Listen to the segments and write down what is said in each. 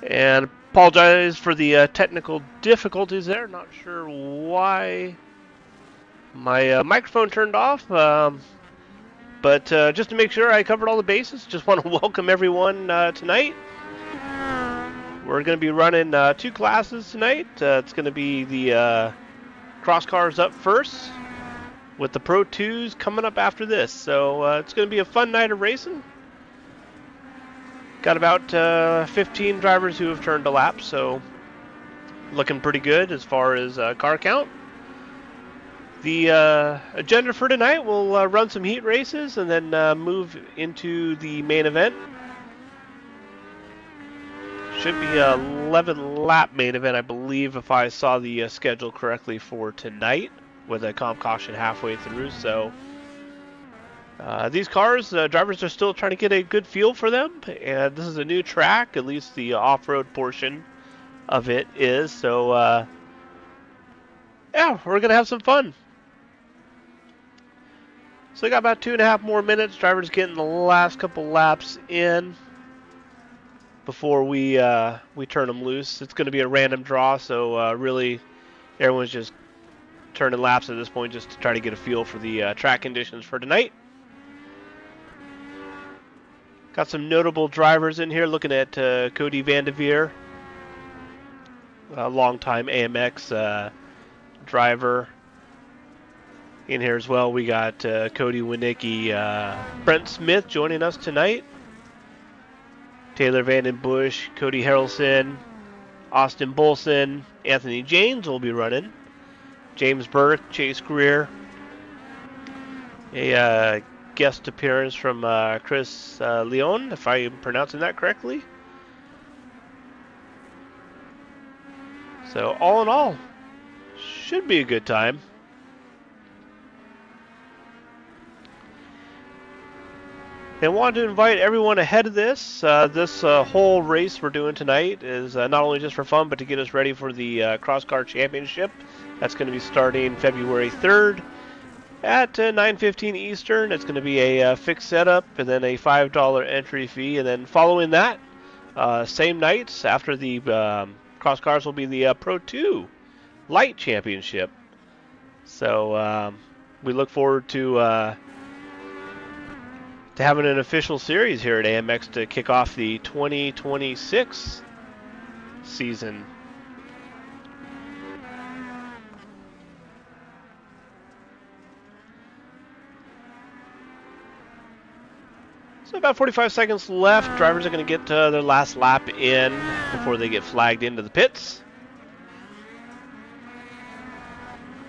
And apologize for the technical difficulties there. Not sure why my microphone turned off. But just to make sure I covered all the bases, just want to welcome everyone tonight. We're going to be running two classes tonight. It's going to be the cross cars up first, with the Pro 2s coming up after this. So it's going to be a fun night of racing. Got about 15 drivers who have turned a lap, so looking pretty good as far as car count. The agenda for tonight, we'll run some heat races and then move into the main event. Should be a 11 lap main event, I believe, if I saw the schedule correctly for tonight, with a comp caution halfway through. So these cars, drivers are still trying to get a good feel for them, and this is a new track, at least the off-road portion of it is. So yeah, we're gonna have some fun. So we got about 2.5 more minutes. Drivers getting the last couple laps in before we turn them loose. It's going to be a random draw, so really everyone's just turning laps at this point just to try to get a feel for the track conditions for tonight. Got some notable drivers in here. Looking at Cody Vanderveer, a longtime AMX driver. In here as well, we got Cody Winicki, Brent Smith joining us tonight. Taylor Vandenbush, Cody Harrelson, Austin Bolson, Anthony James will be running. James Burke, Chase Greer. A guest appearance from Chris Leon, if I'm pronouncing that correctly. So all in all, should be a good time. And wanted to invite everyone ahead of this. This whole race we're doing tonight is not only just for fun, but to get us ready for the Cross Car Championship. That's going to be starting February 3rd at 9:15 Eastern. It's going to be a fixed setup and then a $5 entry fee. And then following that, same nights after the Cross Cars will be the Pro 2 Light Championship. So we look forward to having an official series here at AMX to kick off the 2026 season. So about 45 seconds left. Drivers are going to get their last lap in before they get flagged into the pits.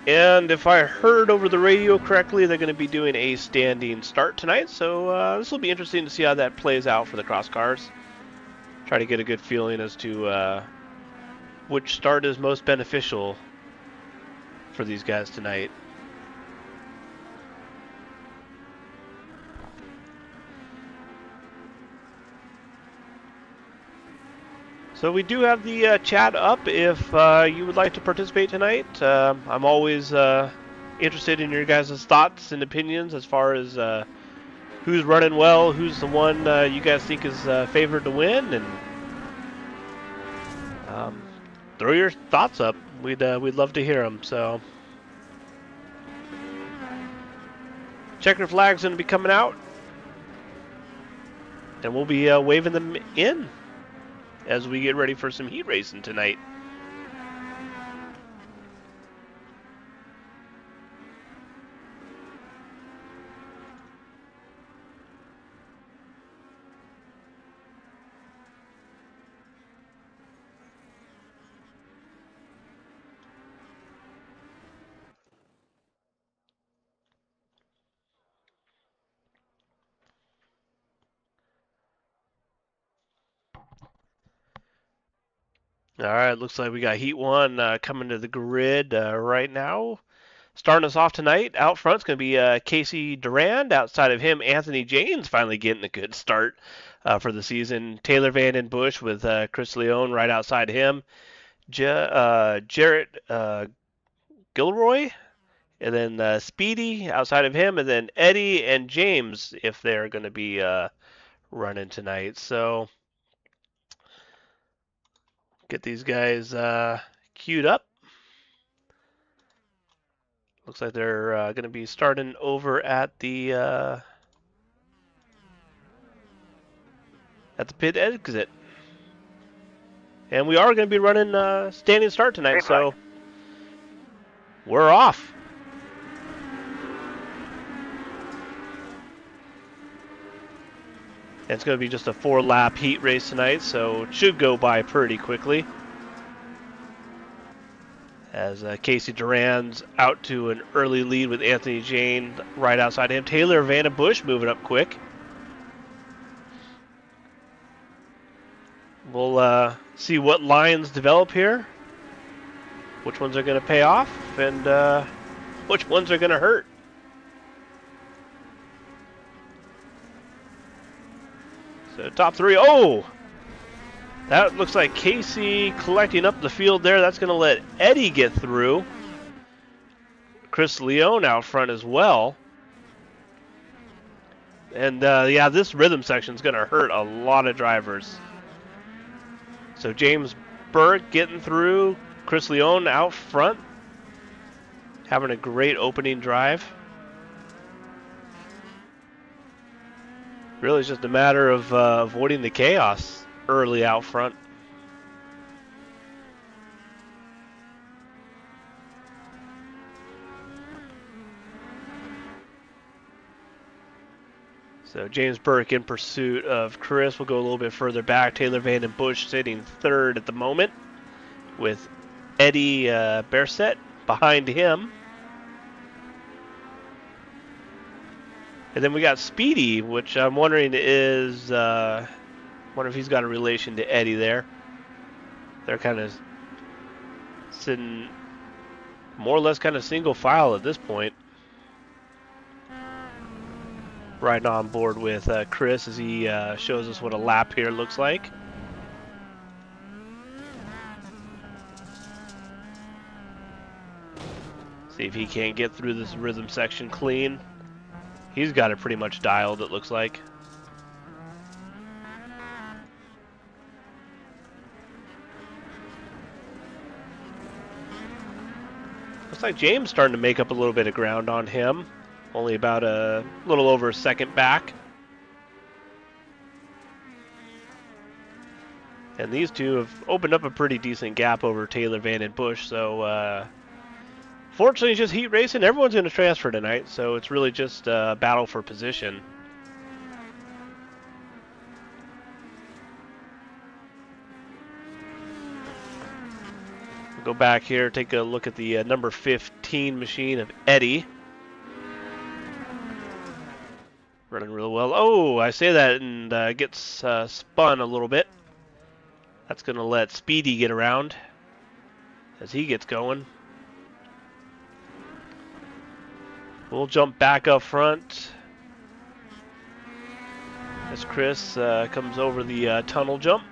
And if I heard over the radio correctly, they're going to be doing a standing start tonight. So this will be interesting to see how that plays out for the cross cars. Try to get a good feeling as to which start is most beneficial for these guys tonight. So we do have the chat up if you would like to participate tonight. I'm always interested in your guys' thoughts and opinions as far as who's running well, who's the one you guys think is favored to win, and throw your thoughts up. We'd love to hear them. So checker flag's going to be coming out, and we'll be waving them in as we get ready for some heat racing tonight. All right, looks like we got Heat 1 coming to the grid right now. Starting us off tonight, out front's going to be Casey Durand. Outside of him, Anthony James finally getting a good start for the season. Taylor Vandenbush with Chris Leon right outside him. Jarrett Gilroy, and then Speedy outside of him, and then Eddie and James if they're going to be running tonight. So Get these guys queued up. Looks like they're going to be starting over at the pit exit. And we are going to be running standing start tonight, so we're off. And it's going to be just a 4-lap heat race tonight, so it should go by pretty quickly. As Casey Duran's out to an early lead with Anthony Jane right outside him. Taylor Van Bush moving up quick. We'll see what lines develop here, which ones are going to pay off, and which ones are going to hurt. So top 3. Oh! That looks like Casey collecting up the field there. That's going to let Eddie get through. Chris Leone out front as well. And yeah, this rhythm section is going to hurt a lot of drivers. So James Burke getting through. Chris Leone out front. Having a great opening drive. Really, it's just a matter of avoiding the chaos early out front. So James Burke in pursuit of Chris. We'll go a little bit further back. Taylor Van Bush sitting third at the moment with Eddie Berset behind him. And then we got Speedy, which I'm wondering is, wonder if he's got a relation to Eddie there. They're kind of sitting more or less kind of single file at this point. Riding on board with Chris as he shows us what a lap here looks like. See if he can't get through this rhythm section clean. He's got it pretty much dialed, it looks like. Looks like James starting to make up a little bit of ground on him. Only about a little over a second back. And these two have opened up a pretty decent gap over Taylor Van Bush, so fortunately, it's just heat racing. Everyone's going to transfer tonight, so it's really just a battle for position. We'll go back here, take a look at the number 15 machine of Eddie. Running real well. Oh, I say that and gets spun a little bit. That's going to let Speedy get around as he gets going. We'll jump back up front as Chris comes over the tunnel jump.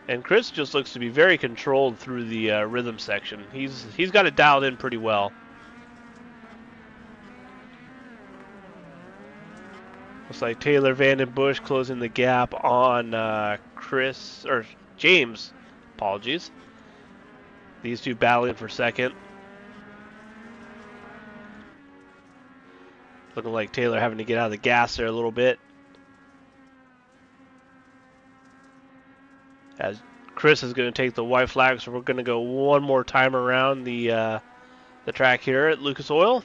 And Chris just looks to be very controlled through the rhythm section. He's got it dialed in pretty well. Looks like Taylor Van Bush closing the gap on James. Apologies. These two battling for second. Looking like Taylor having to get out of the gas there a little bit. As Chris is going to take the white flag, so we're going to go one more time around the track here at Lucas Oil.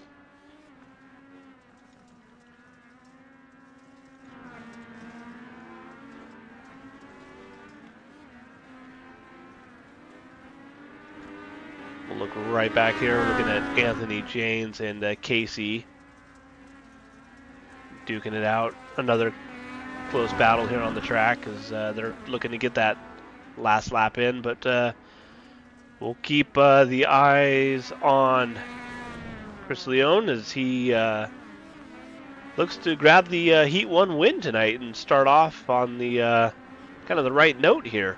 We'll look right back here. We're looking at Anthony Janes and Casey duking it out. Another close battle here on the track as they're looking to get that last lap in, but we'll keep the eyes on Chris Leone as he looks to grab the Heat 1 win tonight and start off on the kind of the right note here.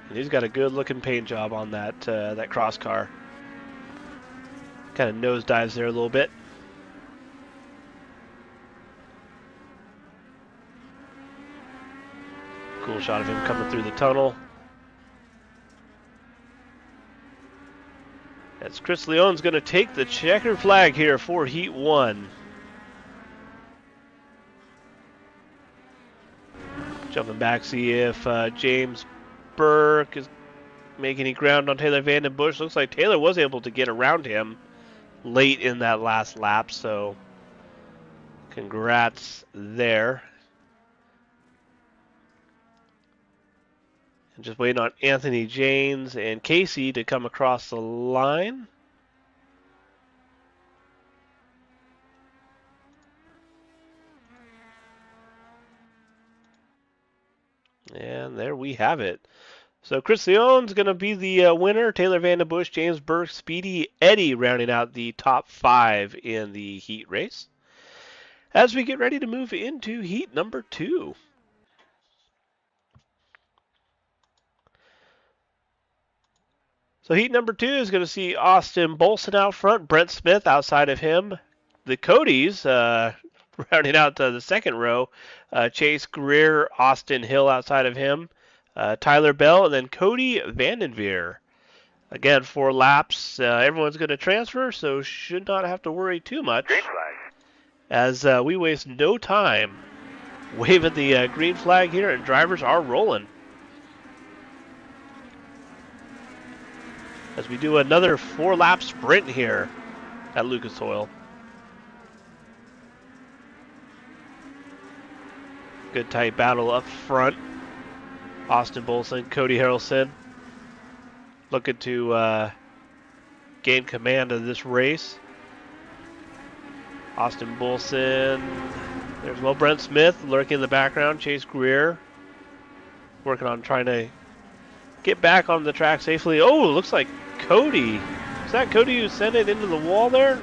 And he's got a good looking paint job on that that cross car. Kind of nosedives there a little bit. Cool shot of him coming through the tunnel. As Chris Leone's going to take the checkered flag here for Heat 1. Jumping back, see if James Burke is making any ground on Taylor Vandenbush. Looks like Taylor was able to get around him late in that last lap, so congrats there. And just waiting on Anthony James and Casey to come across the line. And there we have it. So Chris Leone's going to be the winner. Taylor Vandenbush, James Burke, Speedy Eddie rounding out the top 5 in the heat race. As we get ready to move into heat number 2. So heat number 2 is going to see Austin Bolson out front, Brent Smith outside of him. The Codys rounding out the second row, Chase Greer, Austin Hill outside of him, Tyler Bell, and then Cody Vandenveer. Again, 4 laps. Everyone's going to transfer, so should not have to worry too much. As we waste no time waving the green flag here, and drivers are rolling. As we do another 4-lap sprint here at Lucas Oil. Good tight battle up front. Austin Bolson, Cody Harrelson looking to gain command of this race. Austin Bolson, there's Brent Smith lurking in the background. Chase Greer working on trying to get back on the track safely. Oh, looks like Cody. Is that Cody who sent it into the wall there?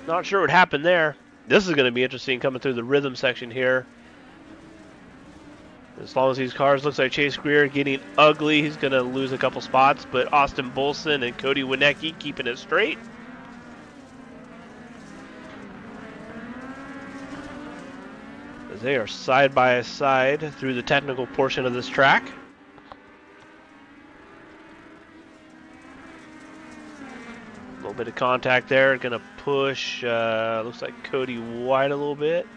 Not sure what happened there. This is going to be interesting coming through the rhythm section here. As long as these cars, looks like Chase Greer getting ugly. He's going to lose a couple spots, but Austin Bolson and Cody Winecki keeping it straight. As they are side by side through the technical portion of this track. A little bit of contact there. Going to push, looks like Cody wide a little bit.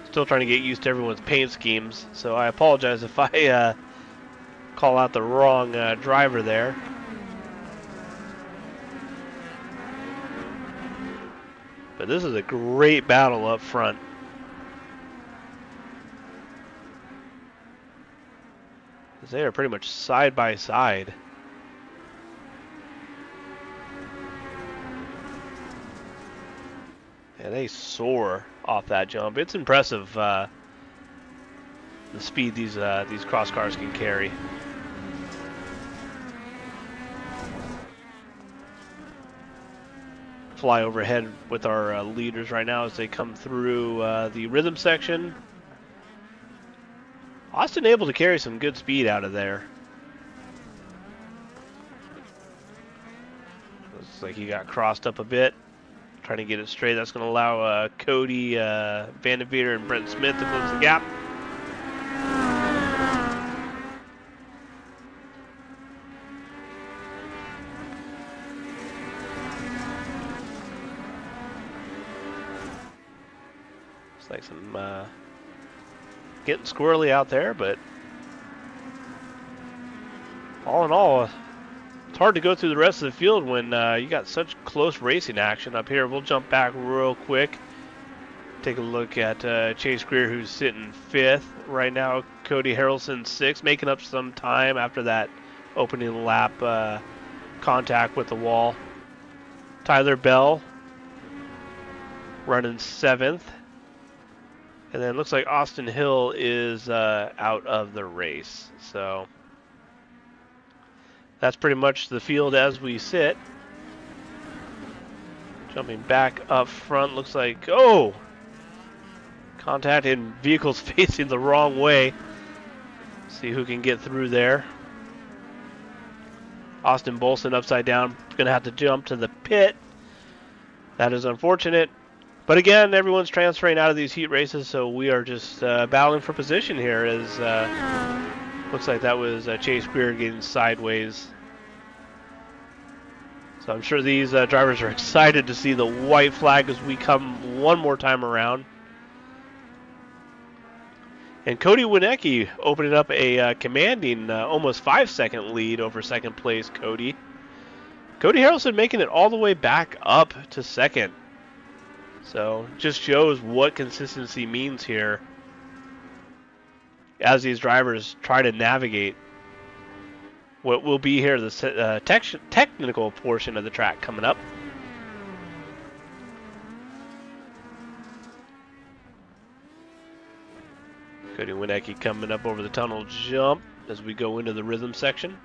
Still trying to get used to everyone's paint schemes, so I apologize if I call out the wrong driver there. But this is a great battle up front. They are pretty much side by side. And they soar off that jump. It's impressive the speed these cross cars can carry. Fly overhead with our leaders right now as they come through the rhythm section. Austin able to carry some good speed out of there. Looks like he got crossed up a bit. Trying to get it straight. That's going to allow Cody Vandenveer and Brent Smith to close the gap. Looks like some getting squirrely out there, but all in all, it's hard to go through the rest of the field when you got such close racing action up here. We'll jump back real quick. Take a look at Chase Greer, who's sitting 5th right now. Cody Harrelson 6th, making up some time after that opening lap contact with the wall. Tyler Bell running 7th. And then it looks like Austin Hill is out of the race. So that's pretty much the field as we sit. Jumping back up front, looks like, oh! Contact in vehicles facing the wrong way. See who can get through there. Austin Bolson upside down, going to have to jump to the pit. That is unfortunate, But again, everyone's transferring out of these heat races, so we are just battling for position here. As looks like that was Chase Greer getting sideways. So I'm sure these drivers are excited to see the white flag as we come one more time around. And Cody Winecki opening up a commanding almost 5-second lead over second place Cody. Cody Harrelson making it all the way back up to second. So just shows what consistency means here as these drivers try to navigate what will be here the technical portion of the track coming up. Cody Winecki coming up over the tunnel jump as we go into the rhythm section.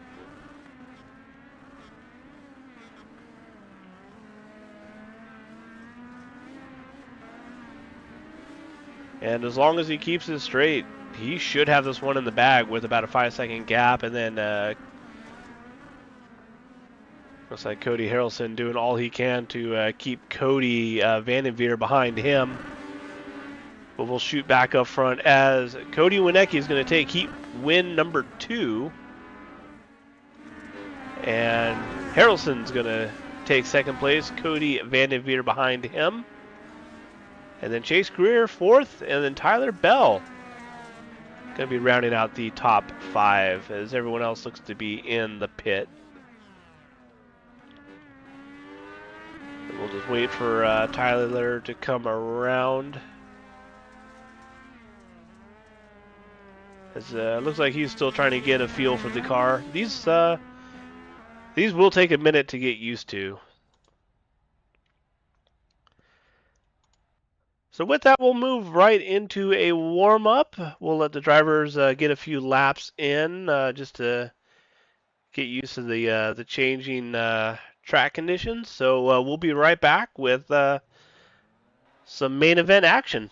And as long as he keeps it straight, he should have this one in the bag with about a 5-second gap. And then looks like Cody Harrelson doing all he can to keep Cody Vandenveer behind him. But we'll shoot back up front as Cody Winecki is going to take heat win number 2. And Harrelson's going to take second place. Cody Vandenveer behind him. And then Chase Greer 4th. And then Tyler Bell going to be rounding out the top 5 as everyone else looks to be in the pit. And we'll just wait for Tyler to come around. As looks like he's still trying to get a feel for the car. These will take a minute to get used to. So with that, we'll move right into a warm-up. We'll let the drivers get a few laps in just to get used to the changing track conditions. So we'll be right back with some main event action.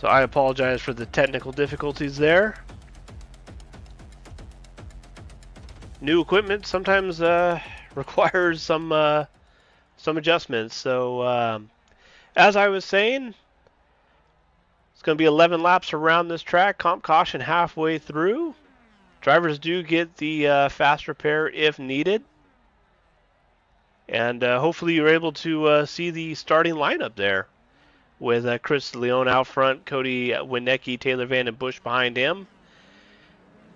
So I apologize for the technical difficulties there. New equipment sometimes requires some adjustments. So as I was saying, it's going to be 11 laps around this track. Comp caution halfway through. Drivers do get the fast repair if needed. And hopefully you're able to see the starting lineup there with Chris Leone out front, Cody Winecki, Taylor Van Den Bush behind him.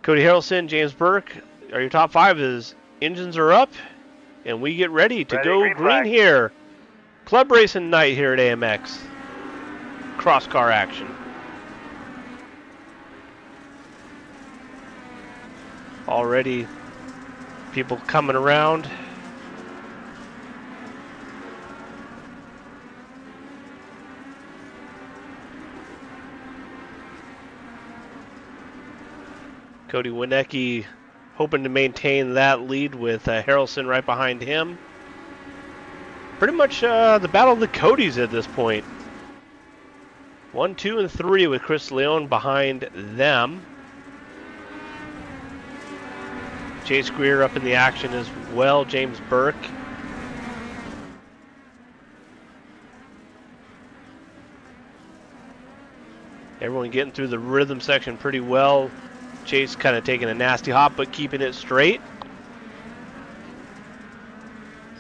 Cody Harrelson, James Burke are your top five as engines are up, and we get ready to go green here. Club racing night here at AMX. Cross car action. Already people coming around. Cody Winecki hoping to maintain that lead with Harrelson right behind him. Pretty much the battle of the Codys at this point. 1, 2, and 3 with Chris Leone behind them. Chase Greer up in the action as well, James Burke. Everyone getting through the rhythm section pretty well. Chase kind of taking a nasty hop, but keeping it straight.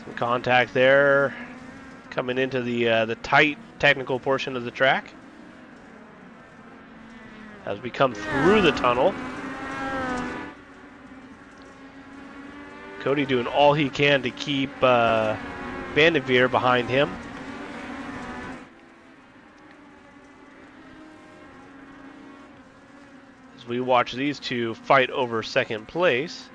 Some contact there, coming into the tight technical portion of the track. As we come through the tunnel. Cody doing all he can to keep Vanderveer behind him. We watch these two fight over second place.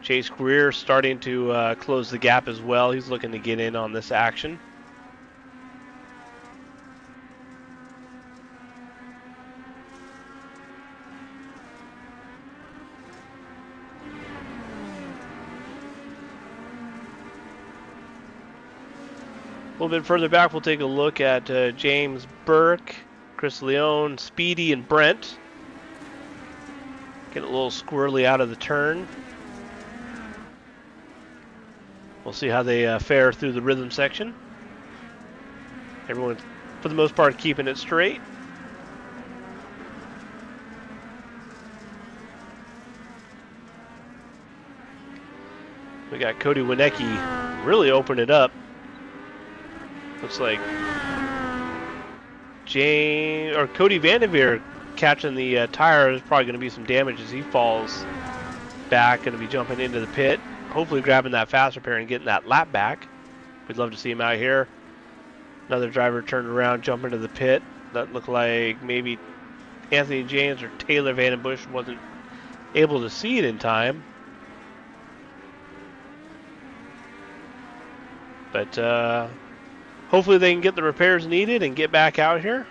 Chase Greer starting to close the gap as well. He's looking to get in on this action. A little bit further back, we'll take a look at James Burke, Chris Leone, Speedy, and Brent. Getting a little squirrely out of the turn. We'll see how they fare through the rhythm section. Everyone, for the most part, keeping it straight. We got Cody Winecki really open it up. Looks like Cody Vanderveer catching the tire. There's probably going to be some damage as he falls back. Going to be jumping into the pit. Hopefully grabbing that fast repair and getting that lap back. We'd love to see him out here. Another driver turned around, jump into the pit. That looked like maybe Anthony James or Taylor Van Den Bush wasn't able to see it in time. But hopefully they can get the repairs needed and get back out here.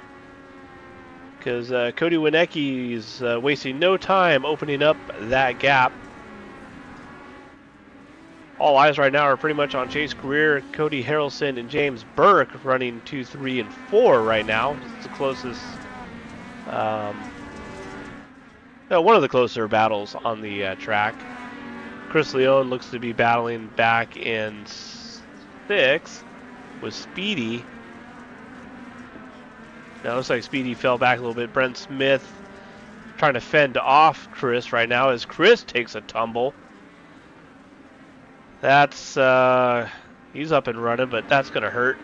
Because Cody Winecki is wasting no time opening up that gap. All eyes right now are pretty much on Chase Greer, Cody Harrelson, and James Burke running 2, 3, and 4 right now. It's the closest, one of the closer battles on the track. Chris Leone looks to be battling back in 6 with Speedy. Now it looks like Speedy fell back a little bit. Brent Smith trying to fend off Chris right now as Chris takes a tumble. That's, he's up and running, but that's going to hurt.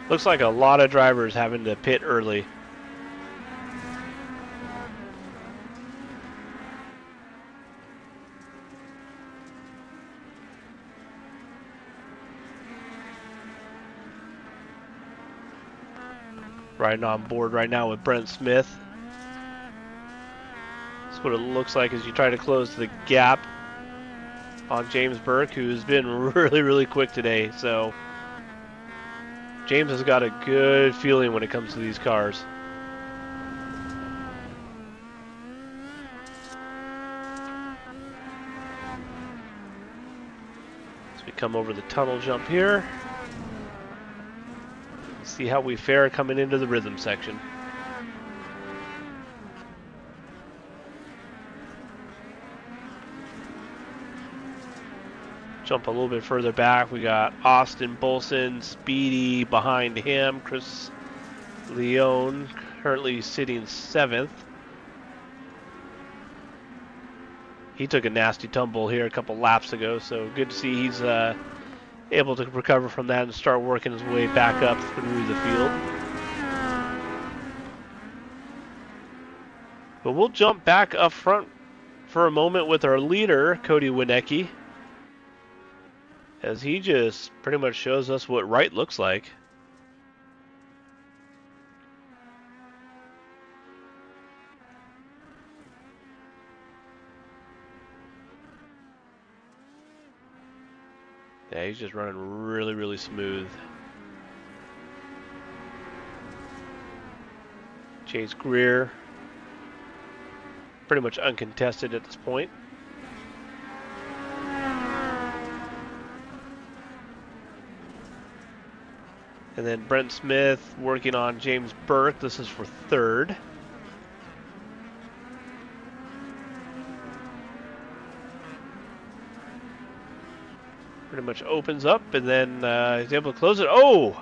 Looks like a lot of drivers having to pit early. Riding on board right now with Brent Smith. That's what it looks like as you try to close the gap on James Burke, who's been really, really quick today. So James has got a good feeling when it comes to these cars. We come over the tunnel jump here. See how we fare coming into the rhythm section. Jump a little bit further back. We got Austin Bolson, Speedy behind him. Chris Leone currently sitting 7th. He took a nasty tumble here a couple laps ago, so good to see he's able to recover from that and start working his way back up through the field. But we'll jump back up front for a moment with our leader, Cody Winecki, as he just pretty much shows us what right looks like. Yeah, he's just running really, really smooth. Chase Greer, pretty much uncontested at this point. And then Brent Smith working on James Burke. This is for 3rd. Pretty much opens up and then he's able to close it. Oh!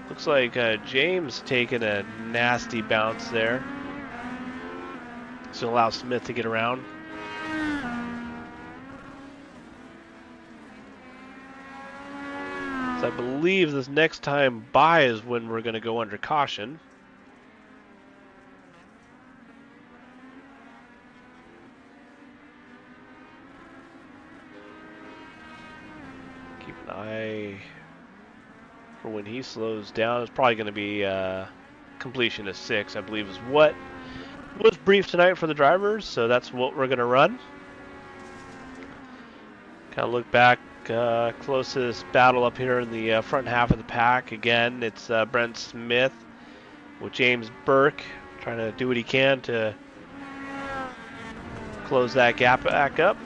Looks like James taking a nasty bounce there. So allow Smith to get around. So I believe this next time by is when we're going to go under caution. Keep an eye for when he slows down. It's probably going to be completion of 6, I believe, is what was briefed tonight for the drivers. So that's what we're going to run. Kind of look back, closest battle up here in the front half of the pack. Again, it's Brent Smith with James Burke trying to do what he can to close that gap back up.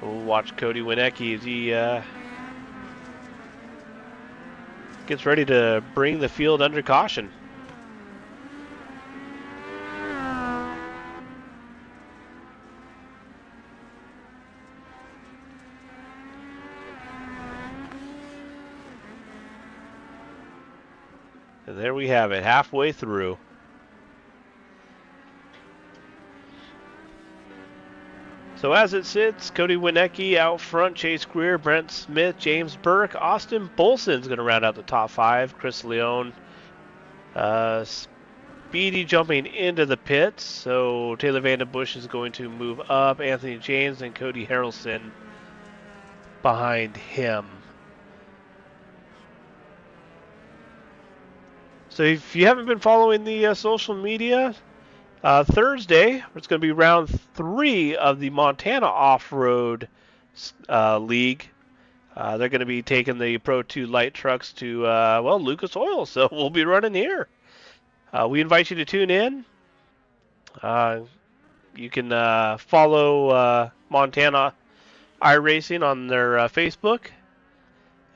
We'll watch Cody Winecki as he gets ready to bring the field under caution. And there we have it, halfway through. So as it sits, Cody Winecki out front, Chase Greer, Brent Smith, James Burke, Austin Bolson's going to round out the top 5. Chris Leone, Speedy jumping into the pits. So Taylor Vandenbush is going to move up, Anthony James and Cody Harrelson behind him. So if you haven't been following the social media, Thursday, it's going to be round 3 of the Montana Off-Road League. They're going to be taking the Pro 2 light trucks to, Lucas Oil, so we'll be running here. We invite you to tune in. You can follow Montana iRacing on their Facebook.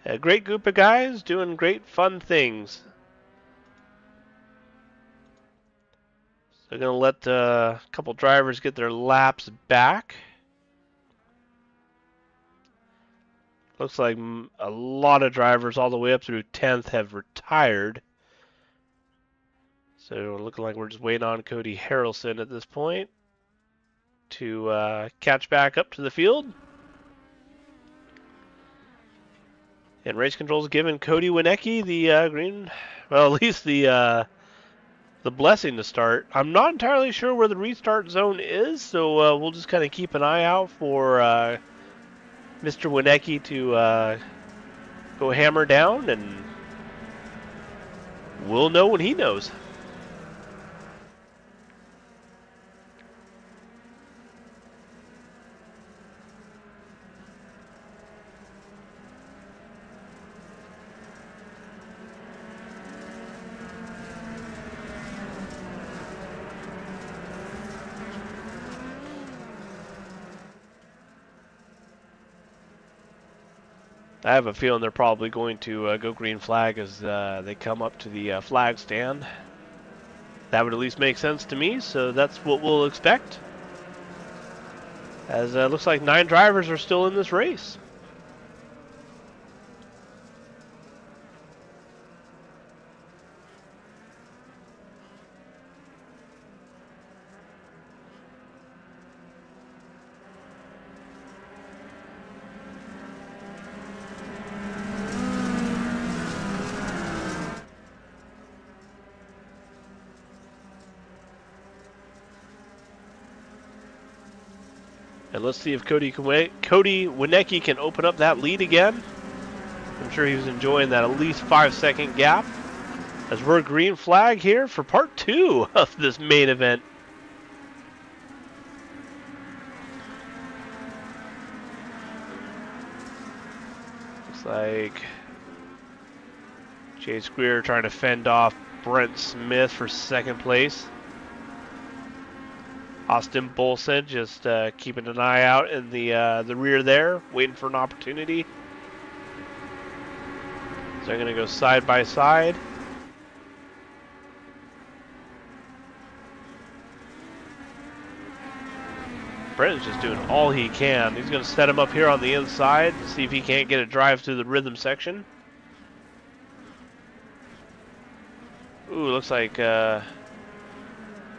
A great group of guys doing great fun things. They're going to let a couple drivers get their laps back. Looks like a lot of drivers all the way up through 10th have retired. So looking like we're just waiting on Cody Harrelson at this point to catch back up to the field. And race control's giving Cody Winecki the green, well, at least the blessing to start. I'm not entirely sure where the restart zone is, so we'll just kind of keep an eye out for Mr. Winecki to go hammer down, and we'll know when he knows. I have a feeling they're probably going to go green flag as they come up to the flag stand. That would at least make sense to me, so that's what we'll expect. As it looks like 9 drivers are still in this race. And let's see if Cody Winecki can open up that lead again. I'm sure he was enjoying that at least 5-second gap. As we're green flag here for part 2 of this main event. Looks like Chase Greer trying to fend off Brent Smith for 2nd place. Austin Bolson just keeping an eye out in the rear there, waiting for an opportunity. So they're going to go side by side. Brent is just doing all he can. He's going to set him up here on the inside, see if he can't get a drive through the rhythm section. Ooh, looks like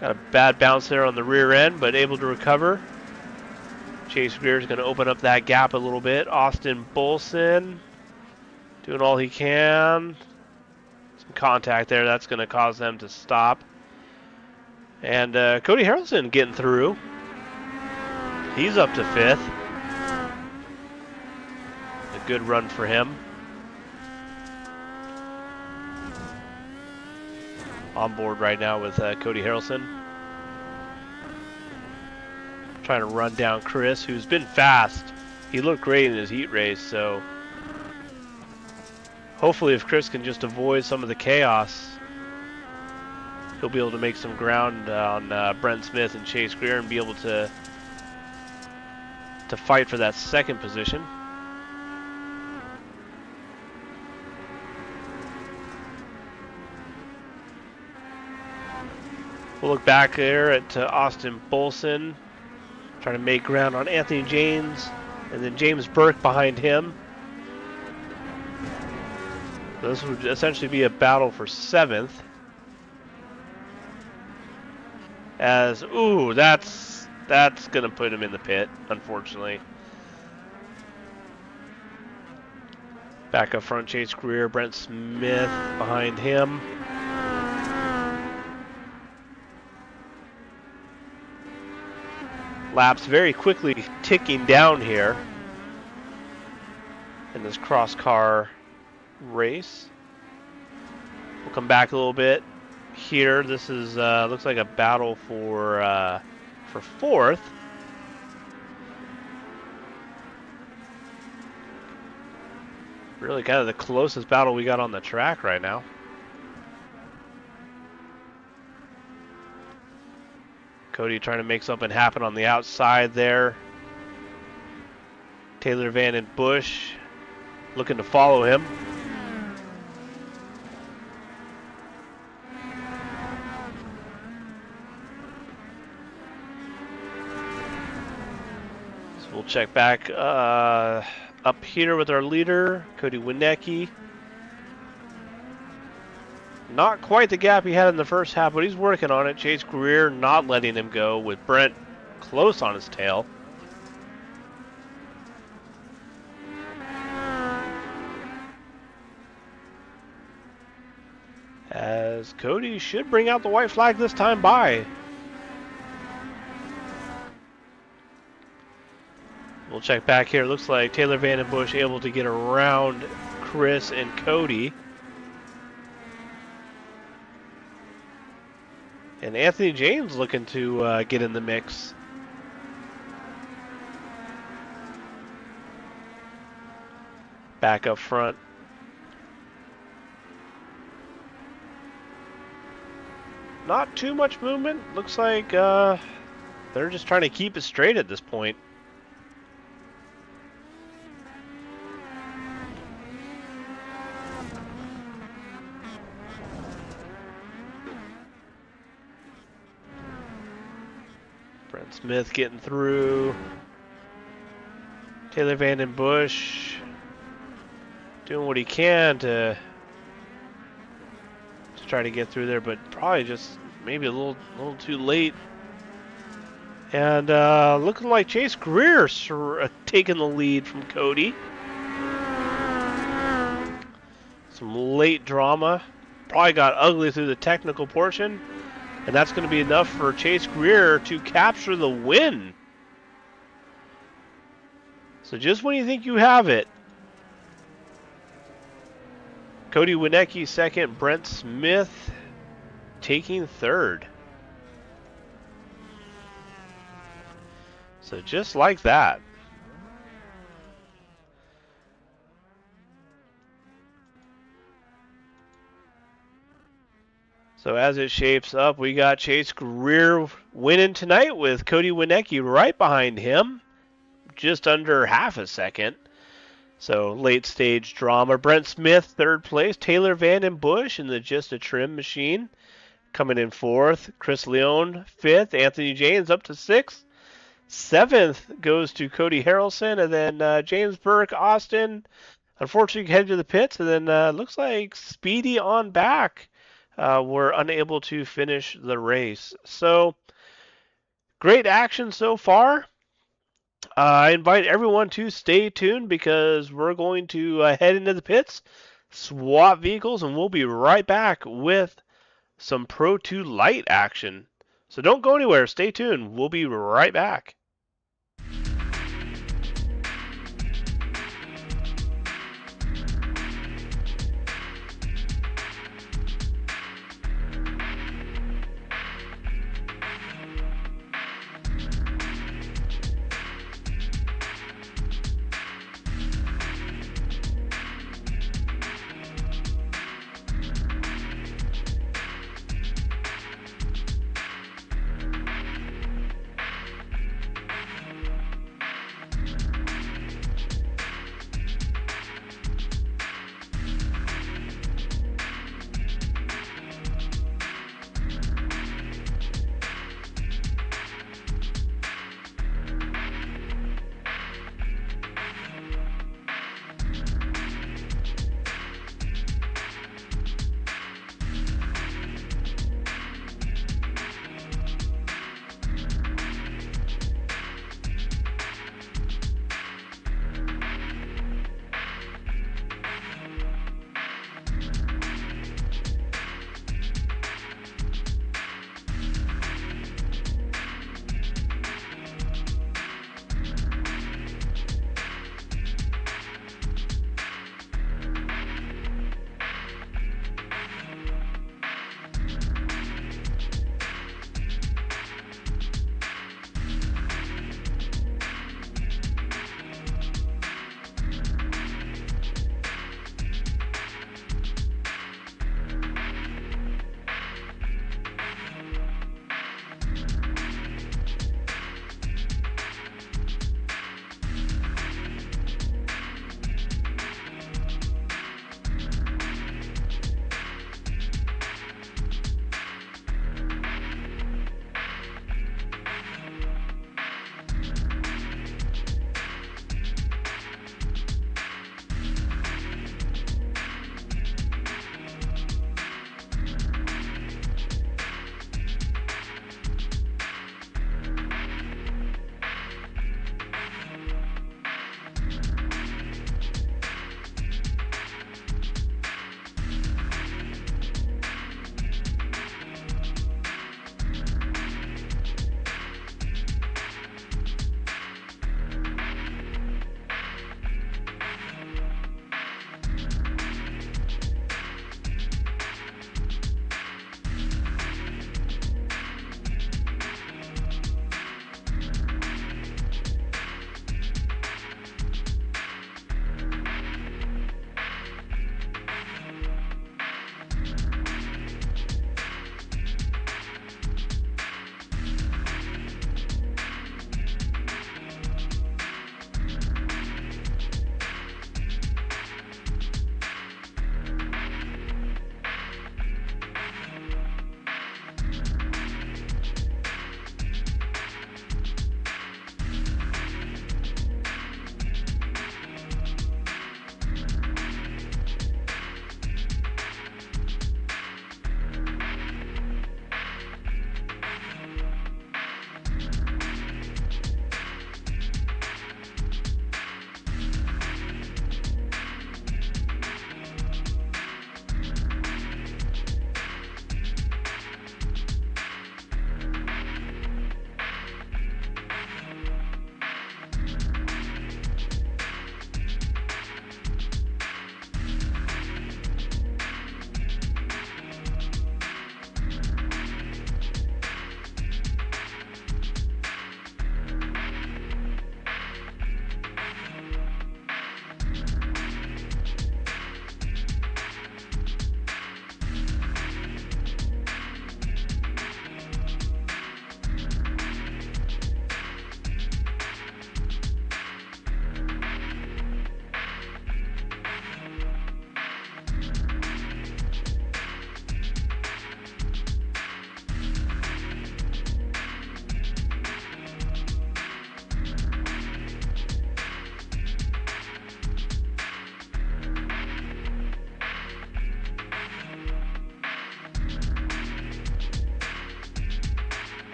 got a bad bounce there on the rear end, but able to recover. Chase Greer is going to open up that gap a little bit. Austin Bolson doing all he can. Some contact there. That's going to cause them to stop. And Cody Harrelson getting through. He's up to 5th. A good run for him. On board right now with Cody Harrelson. Trying to run down Chris, who's been fast. He looked great in his heat race, so hopefully if Chris can just avoid some of the chaos, he'll be able to make some ground on Brent Smith and Chase Greer and be able to fight for that 2nd position. We'll look back there at Austin Bolson trying to make ground on Anthony James, and then James Burke behind him. This would essentially be a battle for 7th. As, ooh, that's going to put him in the pit, unfortunately. Back up front, Chase Greer, Brent Smith behind him. Laps very quickly ticking down here in this cross car race. We'll come back a little bit here. This is looks like a battle for 4th. Really kind of the closest battle we got on the track right now. Cody trying to make something happen on the outside there. Taylor Van and Bush looking to follow him. So we'll check back up here with our leader, Cody Winecki. Not quite the gap he had in the first half, but he's working on it. Chase Greer not letting him go with Brent close on his tail. As Cody should bring out the white flag this time by. We'll check back here. Looks like Taylor Van and Bush able to get around Chris and Cody. And Anthony James looking to get in the mix. Back up front. Not too much movement. Looks like they're just trying to keep it straight at this point. Brent Smith getting through. Taylor Van Bush doing what he can to try to get through there, but probably just maybe a little too late. And looking like Chase Greer taking the lead from Cody. Some late drama. Probably got ugly through the technical portion. And that's going to be enough for Chase Greer to capture the win. So just when you think you have it, Cody Winecki second, Brent Smith taking third. So just like that. So as it shapes up, we got Chase Greer winning tonight with Cody Winecki right behind him, just under half a second. So late stage drama. Brent Smith, third place. Taylor Van Bush in the Just a Trim machine coming in fourth. Chris Leone, fifth. Anthony James up to sixth. Seventh goes to Cody Harrelson, and then James Burke, Austin, unfortunately headed to the pits, and then looks like Speedy on back were unable to finish the race. So great action so far. I invite everyone to stay tuned because we're going to head into the pits, swap vehicles, and we'll be right back with some Pro 2 Light action. So don't go anywhere. Stay tuned. We'll be right back.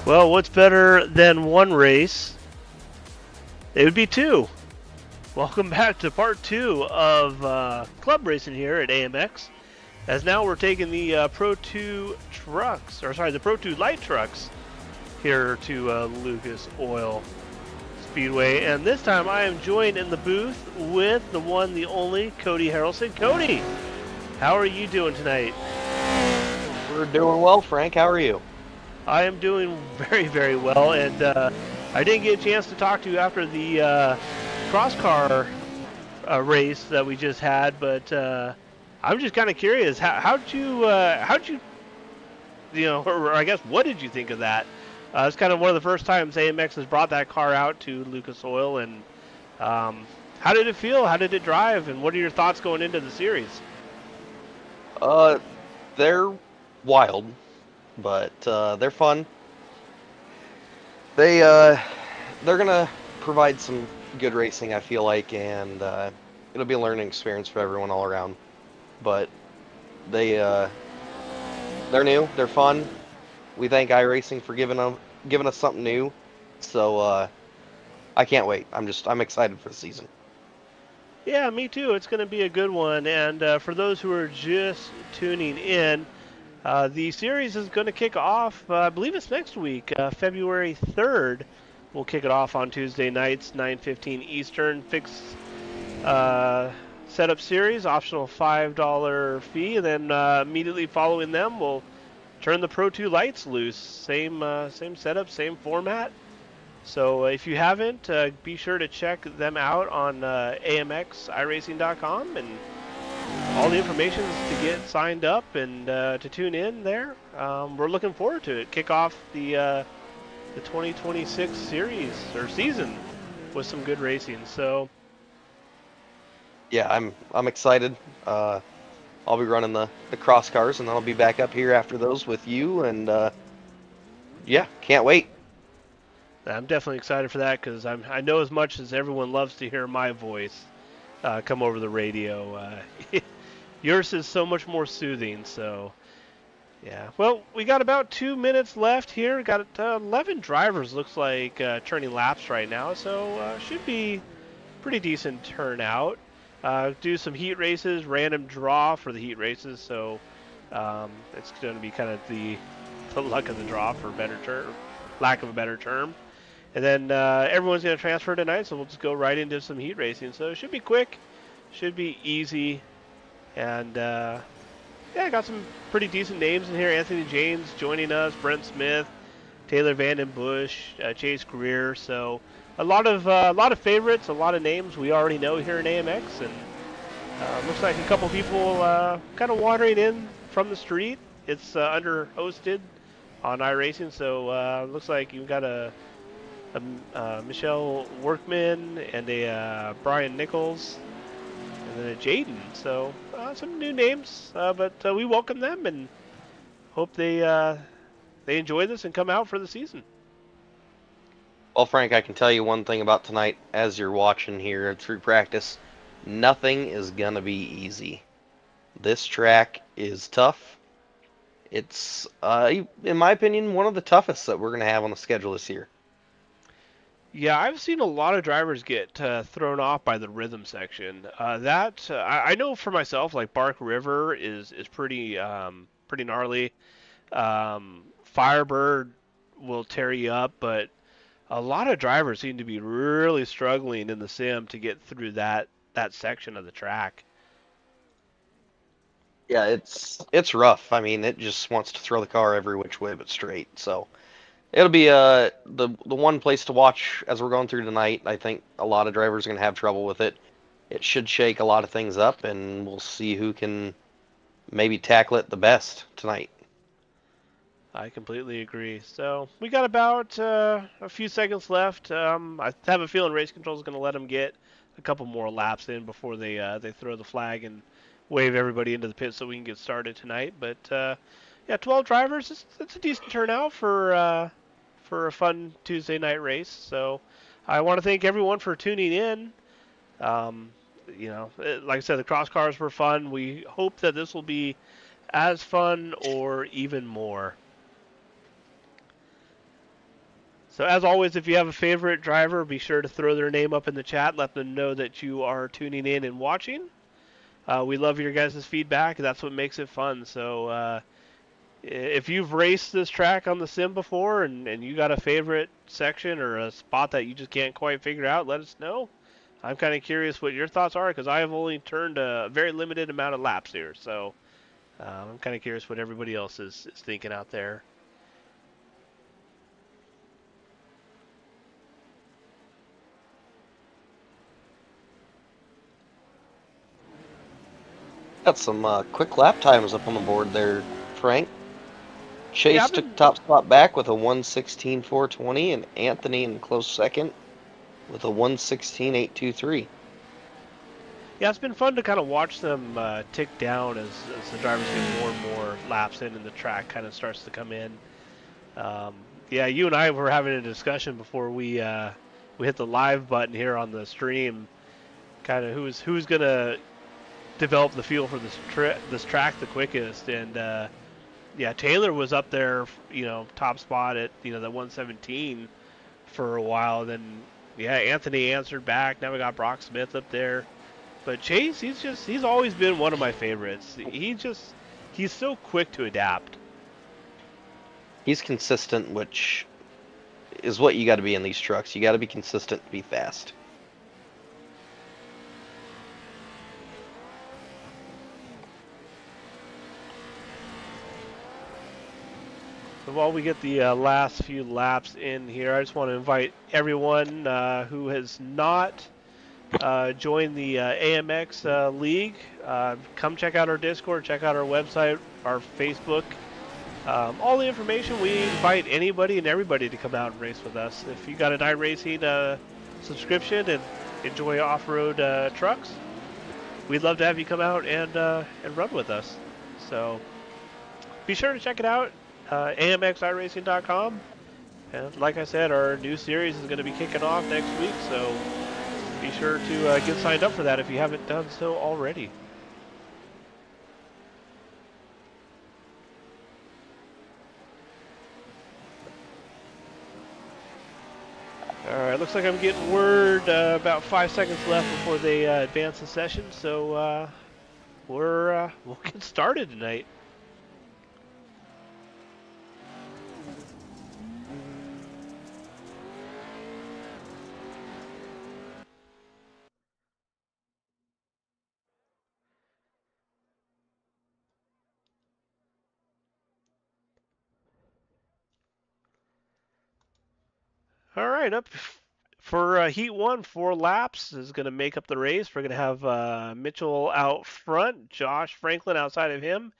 Well, what's better than one race? It would be two. Welcome back to part two of club racing here at AMX. As now we're taking the Pro 2 trucks, the Pro 2 light trucks here to Lucas Oil Speedway. And this time I am joined in the booth with the one, the only, Cody Harrelson. Cody, how are you doing tonight? We're doing well, Frank. How are you? I am doing very, very well, and I didn't get a chance to talk to you after the cross car race that we just had, but I'm just kind of curious. How'd you, or I guess, what did you think of that? It's kind of one of the first times AMX has brought that car out to Lucas Oil, and how did it feel? How did it drive? And what are your thoughts going into the series? They're wild, but they're fun. They're gonna provide some good racing, I feel like, and it'll be a learning experience for everyone all around. But they're new, they're fun. We thank iRacing for giving us something new. So I can't wait. I'm excited for the season. Yeah, me too. It's going to be a good one. And for those who are just tuning in, the series is going to kick off, I believe it's next week, February 3rd. We'll kick it off on Tuesday nights, 9:15 Eastern. Fixed setup series, optional $5 fee. And then immediately following them, we'll turn the Pro 2 lights loose. Same setup, same format. So if you haven't, be sure to check them out on amxiracing.com, and all the information is to get signed up and to tune in there. We're looking forward to it. Kick off the 2026 series or season with some good racing. So Yeah, I'm excited. I'll be running the cross cars, and then I'll be back up here after those with you, and yeah, can't wait. I'm definitely excited for that because I know as much as everyone loves to hear my voice come over the radio. Yours is so much more soothing. So yeah. Well, we got about 2 minutes left here. Got 11 drivers, looks like, turning laps right now. So should be pretty decent turnout. Do some heat races, random draw for the heat races. So it's going to be kind of the luck of the draw, for lack of a better term. And then everyone's going to transfer tonight, so we'll just go right into some heat racing. So it should be quick, should be easy, and yeah, got some pretty decent names in here. Anthony James joining us, Brent Smith, Taylor Vanden Bush, Chase Greer. So a lot of favorites, a lot of names we already know here in AMX, and looks like a couple people kind of wandering in from the street. It's under hosted on iRacing, so looks like you've got a Michelle Workman and a Brian Nichols and then a Jaden. So some new names, but we welcome them and hope they enjoy this and come out for the season. Well, Frank, I can tell you one thing about tonight as you're watching here through practice. Nothing is gonna be easy. This track is tough. It's, in my opinion, one of the toughest that we're gonna have on the schedule this year. Yeah, I've seen a lot of drivers get thrown off by the rhythm section. I know for myself, like Bark River is pretty gnarly. Firebird will tear you up, but a lot of drivers seem to be really struggling in the sim to get through that section of the track. Yeah, it's rough. I mean, it just wants to throw the car every which way but straight. So it'll be the one place to watch as we're going through tonight. I think a lot of drivers are gonna have trouble with it. It should shake a lot of things up, and we'll see who can maybe tackle it the best tonight. I completely agree. So we got about a few seconds left. I have a feeling race control is going to let them get a couple more laps in before they throw the flag and wave everybody into the pit so we can get started tonight. But yeah, 12 drivers. It's a decent turnout for a fun Tuesday night race. So I want to thank everyone for tuning in. Um, like I said, the cross cars were fun. We hope that this will be as fun or even more. So as always, if you have a favorite driver, be sure to throw their name up in the chat. Let them know that you are tuning in and watching. We love your guys' feedback. That's what makes it fun. So if you've raced this track on the sim before and you got a favorite section or a spot that you just can't quite figure out, let us know. I'm kind of curious what your thoughts are because I have only turned a very limited amount of laps here. So I'm kind of curious what everybody else is thinking out there. Got some quick lap times up on the board there, Frank. Yeah, Chase I've took been top spot back with a 1:16.420, and Anthony in close second with a 1:16.823. Yeah, it's been fun to kind of watch them tick down as the drivers get more and more laps in and the track kind of starts to come in. Yeah, you and I were having a discussion before we hit the live button here on the stream, kind of who's gonna develop the feel for this track the quickest, and yeah, Taylor was up there, top spot at the 117 for a while. Then yeah, Anthony answered back. Now we got Brock Smith up there. But Chase, he's always been one of my favorites. He's so quick to adapt. He's consistent, which is what you got to be in these trucks. You got to be consistent to be fast. So while we get the last few laps in here, I just want to invite everyone who has not joined the AMX League, come check out our Discord, check out our website, our Facebook. All the information, we invite anybody and everybody to come out and race with us. If you got an iRacing subscription and enjoy off-road trucks, we'd love to have you come out and run with us. So be sure to check it out, amxiracing.com. And like I said, our new series is going to be kicking off next week, so be sure to get signed up for that if you haven't done so already. Alright, looks like I'm getting word about 5 seconds left before they advance the session, so we'll get started tonight. Alright, up for Heat 1, 4 laps is going to make up the race. We're going to have Mitchell out front, Josh Franklin outside of him,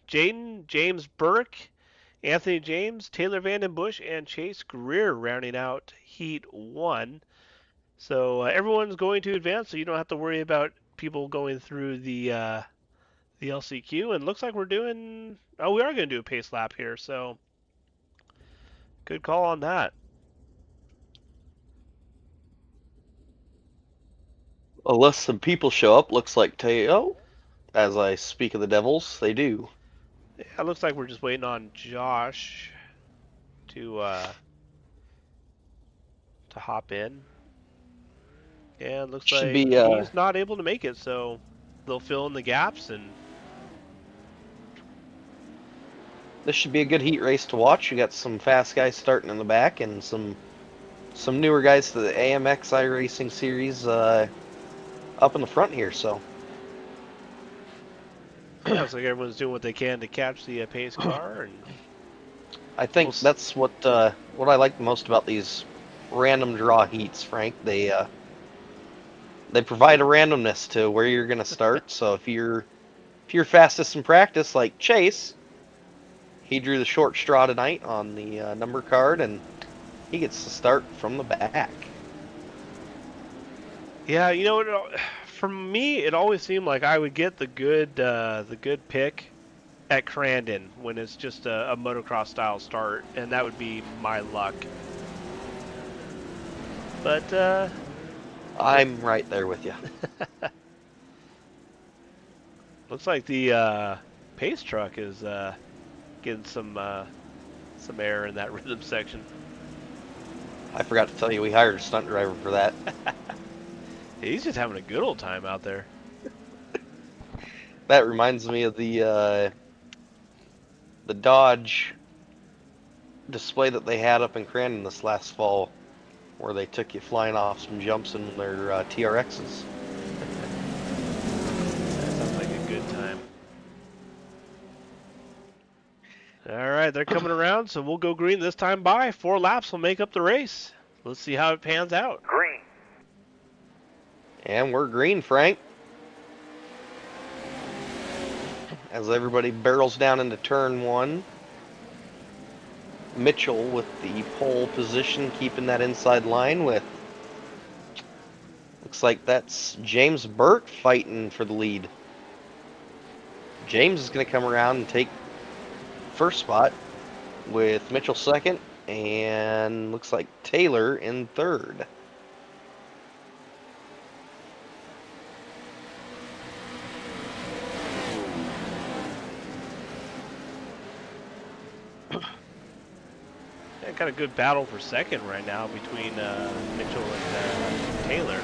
Jaden, James Burke, Anthony James, Taylor Vandenbush, and Chase Greer rounding out Heat 1. So everyone's going to advance, so you don't have to worry about people going through the LCQ. And looks like we are going to do a pace lap here, so good call on that. Unless some people show up, looks like Teo. As I speak of the Devils, they do. Yeah, it looks like we're just waiting on Josh to hop in. And looks Should like be he's not able to make it, so they'll fill in the gaps. And this should be a good heat race to watch. You got some fast guys starting in the back and some newer guys to the AMX iRacing series up in the front here. So yeah, looks like everyone's doing what they can to catch the pace car. And I think that's what I like most about these random draw heats, Frank. They provide a randomness to where you're going to start. So if you're fastest in practice, like Chase, he drew the short straw tonight on the number card, and he gets to start from the back. yeah, for me, it always seemed like I would get the good pick at Crandon when it's just a motocross style start, and that would be my luck. But I'm right there with you. looks like the pace truck is getting some air in that rhythm section. I forgot to tell you, we hired a stunt driver for that. He's just having a good old time out there. That reminds me of the Dodge display that they had up in Crandon this last fall, where they took you flying off some jumps in their TRXs. That sounds like a good time. All right, they're coming around, so we'll go green this time by. 4 laps will make up the race. Let's see how it pans out. Green. And we're green, Frank. As everybody barrels down into turn 1. Mitchell with the pole position, keeping that inside line with, looks like that's James Burt fighting for the lead. James is going to come around and take first spot with Mitchell second, and looks like Taylor in third. Yeah, got a good battle for second right now between Mitchell and Taylor.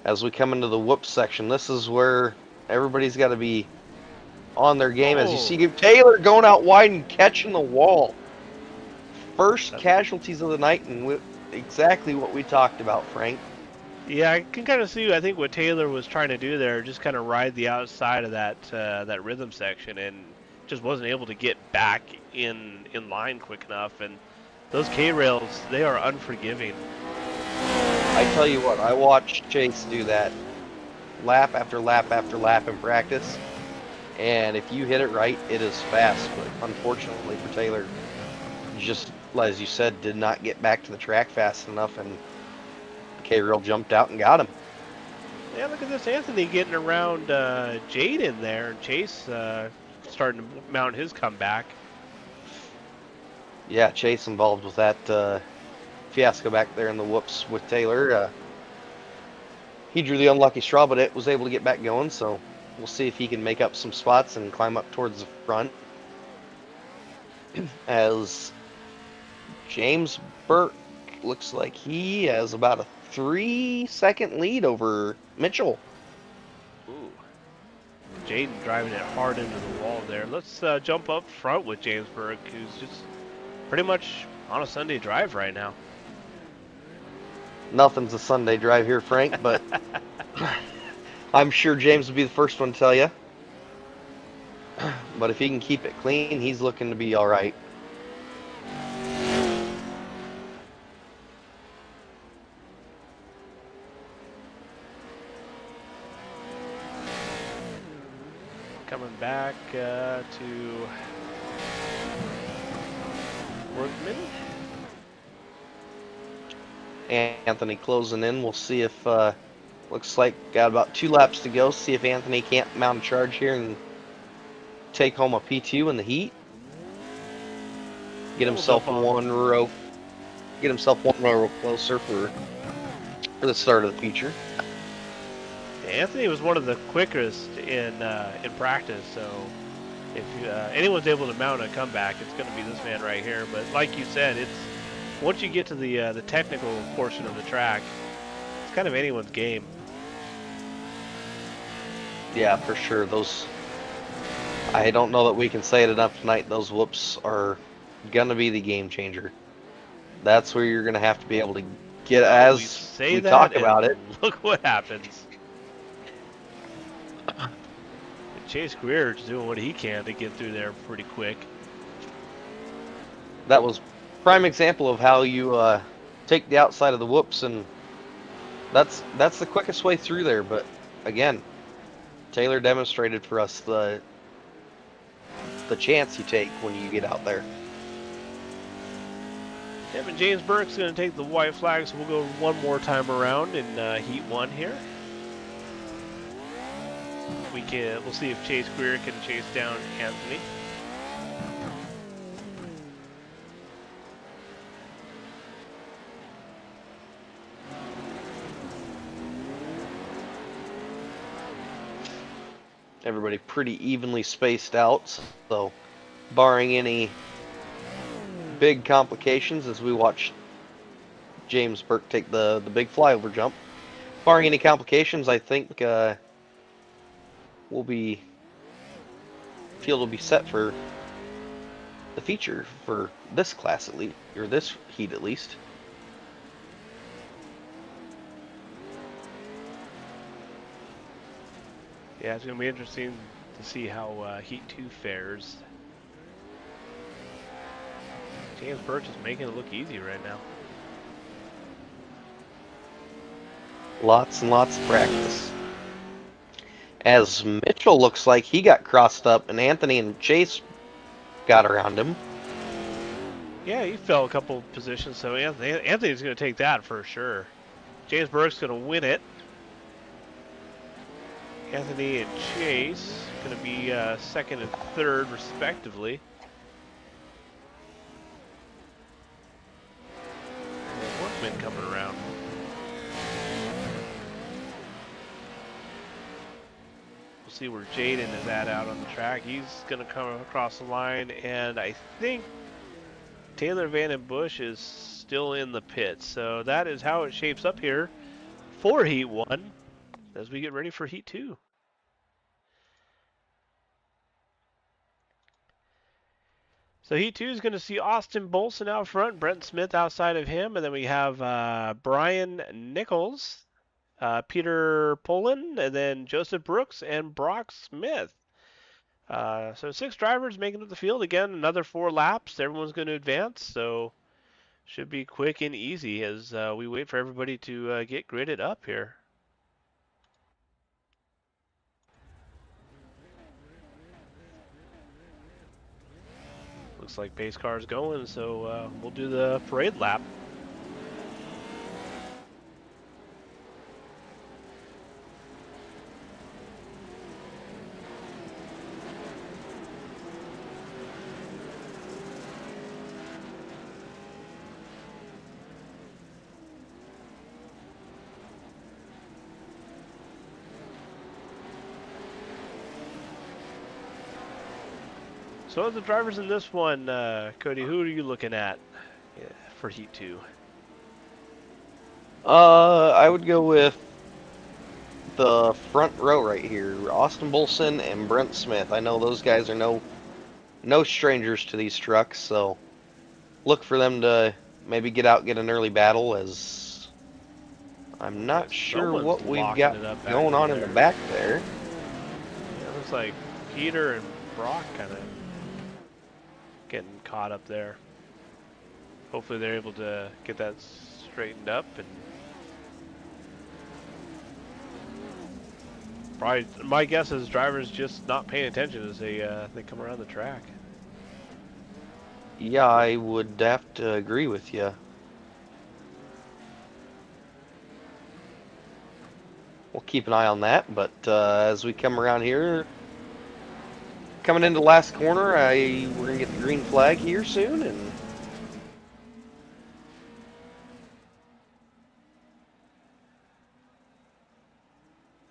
As we come into the whoops section, this is where everybody's got to be on their game. As you see Taylor going out wide and catching the wall. First casualties of the night, and exactly what we talked about, Frank. Yeah, I can kind of see, I think, what Taylor was trying to do there, just kind of ride the outside of that rhythm section, and just wasn't able to get back in line quick enough. And those K-rails, they are unforgiving. I tell you what, I watched Chase do that lap after lap after lap in practice, and if you hit it right, it is fast. But unfortunately for Taylor, just as you said, did not get back to the track fast enough, and K-rail jumped out and got him. Yeah, look at this Anthony getting around Jaden there, and Chase starting to mount his comeback. Yeah, Chase involved with that fiasco back there in the whoops with Taylor. He drew the unlucky straw, but it was able to get back going, so we'll see if he can make up some spots and climb up towards the front. As James Burke looks like he has about a 3-second lead over Mitchell. Ooh. Jaden driving it hard into the wall there. Let's jump up front with James Burke, who's just pretty much on a Sunday drive right now. Nothing's a Sunday drive here, Frank, but I'm sure James will be the first one to tell you. But if he can keep it clean, he's looking to be all right. Coming back to Workman. Anthony closing in. We'll see if, looks like got about 2 laps to go. See if Anthony can't mount a charge here and take home a P2 in the heat. Get himself one row closer for the start of the feature. Anthony was one of the quickest in practice, so if anyone's able to mount a comeback, it's going to be this man right here. But like you said, it's once you get to the technical portion of the track, it's kind of anyone's game. Yeah, for sure. Those, I don't know that we can say it enough tonight. Those whoops are going to be the game changer. That's where you're going to have to be able to get, as we talk about it. Look what happens. Chase Greer's doing what he can to get through there pretty quick. That was prime example of how you take the outside of the whoops, and that's the quickest way through there. But again, Taylor demonstrated for us the chance you take when you get out there. Yeah, but James Burke's going to take the white flag, so we'll go one more time around in Heat 1 here. We'll see if Chase Greer can chase down Anthony. Everybody pretty evenly spaced out, so barring any big complications as we watch James Burke take the big flyover jump. Barring any complications, I think field will be set for the feature for this class at least, or this heat at least. Yeah, it's going to be interesting to see how Heat 2 fares. James Burke is making it look easy right now. Lots and lots of practice. As Mitchell looks like he got crossed up, and Anthony and Chase got around him. Yeah, he fell a couple positions, so Anthony's going to take that for sure. James Burke's going to win it. Anthony and Chase going to be second and third, respectively. Workman coming around. We'll see where Jaden is at out on the track. He's going to come across the line, and I think Taylor Vandenbush is still in the pit. So that is how it shapes up here for Heat 1 as we get ready for Heat 2. So Heat 2 is going to see Austin Bolson out front, Brent Smith outside of him, and then we have Brian Nichols, Peter Poland, and then Joseph Brooks and Brock Smith. So 6 drivers making up the field. Again, another 4 laps. Everyone's going to advance, so should be quick and easy as we wait for everybody to get gridded up here. Looks like pace car's going, so we'll do the parade lap. So of the drivers in this one, Cody, who are you looking at for Heat 2? I would go with the front row right here, Austin Bolson and Brent Smith. I know those guys are no strangers to these trucks, so look for them to maybe get an early battle, as I'm not sure what we've got going on in the back there. Yeah, looks like Peter and Brock kind of getting caught up there. Hopefully they're able to get that straightened up, and probably my guess is drivers just not paying attention as they come around the track. Yeah, I would have to agree with you. We'll keep an eye on that, but as we come around here, coming into the last corner, we're going to get the green flag here soon, and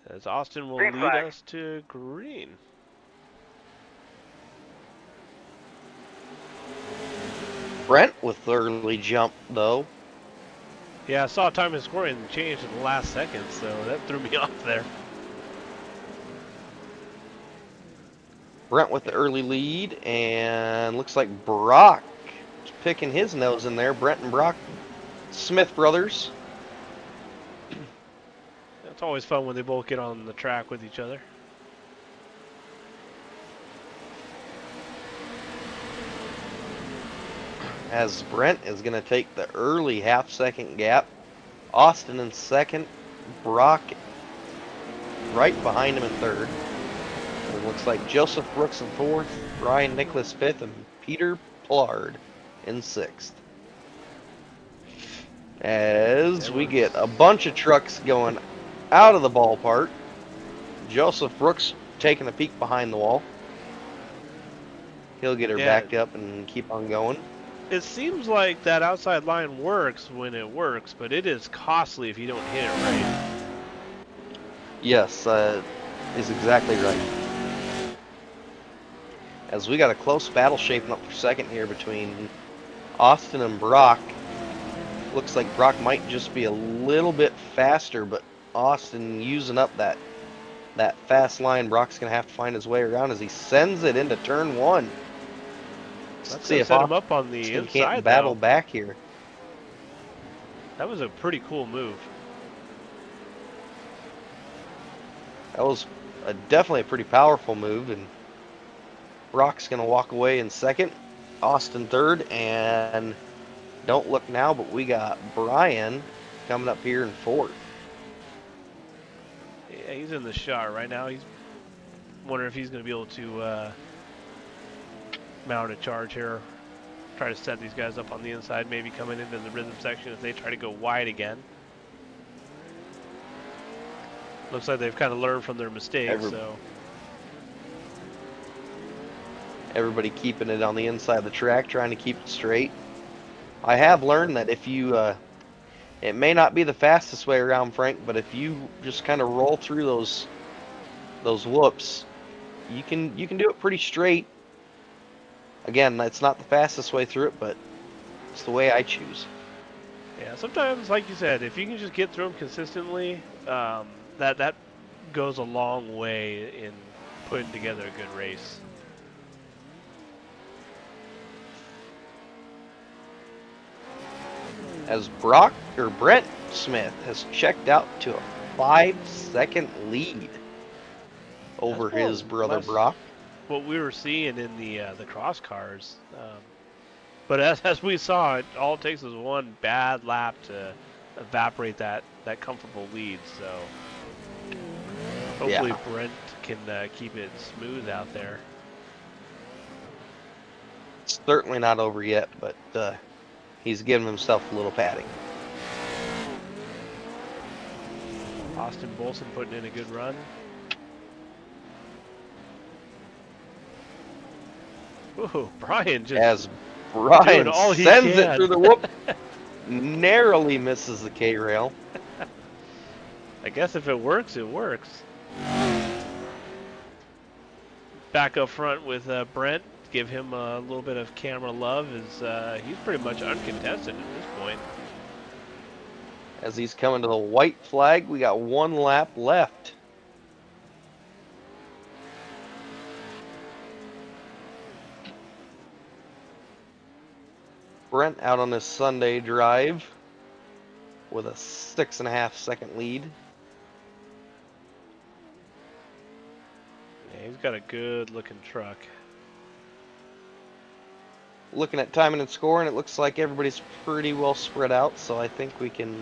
as Austin will lead us to green. Brent with the early jump, though. Yeah, I saw time and scoring changed in the last second, so that threw me off there. Brent with the early lead, and looks like Brock is picking his nose in there. Brent and Brock Smith brothers. It's always fun when they both get on the track with each other. As Brent is going to take the early half-second gap. Austin in second. Brock right behind him in third. It looks like Joseph Brooks in fourth, Brian Nicholas fifth, and Peter Plard in sixth. As we get a bunch of trucks going out of the ballpark. Joseph Brooks taking a peek behind the wall. He'll get her backed up and keep on going. It seems like that outside line works when it works, but it is costly if you don't hit it right. Yes, is exactly right. As we got a close battle shaping up for second here between Austin and Brock. Looks like Brock might just be a little bit faster, but Austin using up that fast line. Brock's going to have to find his way around as he sends it into turn one. That's See going to if set him up on the Austin inside, can't battle though. back here. That was a pretty cool move. That was definitely a pretty powerful move, and Brock's going to walk away in second, Austin third, and don't look now, but we got Brian coming up here in fourth. Yeah, he's in the shot right now. He's wondering if he's going to be able to mount a charge here. Try to set these guys up on the inside, maybe coming into the rhythm section if they try to go wide again. Looks like they've kind of learned from their mistakes, Everybody keeping it on the inside of the track, trying to keep it straight. I have learned that if you, it may not be the fastest way around, Frank, but if you just kind of roll through those whoops, you can do it pretty straight. Again, that's not the fastest way through it, but it's the way I choose. Yeah, sometimes, like you said, if you can just get through them consistently, that goes a long way in putting together a good race. As Brent Smith has checked out to a 5-second lead over his brother Brock. What we were seeing in the cross cars, but as we saw, all it takes is one bad lap to evaporate that comfortable lead. So hopefully Brent can keep it smooth out there. It's certainly not over yet, but he's giving himself a little padding. Austin Bolson putting in a good run. Ooh, Brian just as Brian sends it through the whoop, narrowly misses the K-rail. I guess if it works, it works. Back up front with Brent, give him a little bit of camera love, as he's pretty much uncontested at this point. As he's coming to the white flag, we got one lap left. Brent out on his Sunday drive with a 6.5-second lead. Yeah, he's got a good looking truck. Looking at timing and scoring, it looks like everybody's pretty well spread out, so I think we can...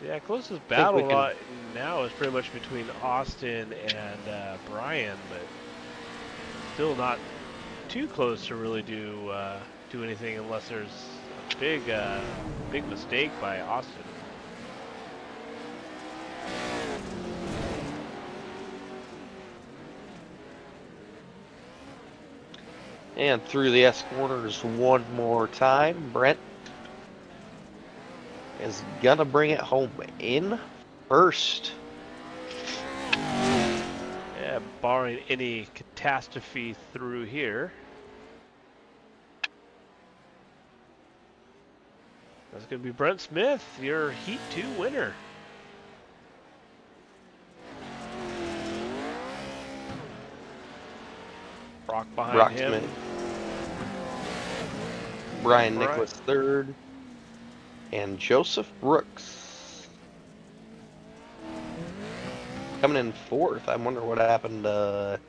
yeah, closest battle right now is pretty much between Austin and Brian, but still not too close to really do anything unless there's a big mistake by Austin. And through the S corners one more time, Brent is gonna bring it home in first. Yeah, barring any catastrophe through here. That's going to be Brent Smith, your Heat 2 winner. Brock behind him. Smith. Brian Nicholas third. And Joseph Brooks coming in fourth. I wonder what happened. Or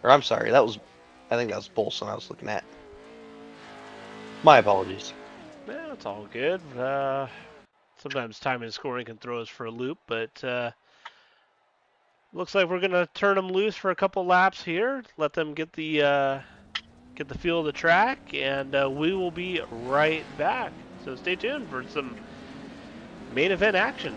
I'm sorry, I think that was Bolson I was looking at. My apologies. Yeah, it's all good. Sometimes timing and scoring can throw us for a loop, but looks like we're gonna turn them loose for a couple laps here. Let them get the feel of the track, and we will be right back. So stay tuned for some main event action.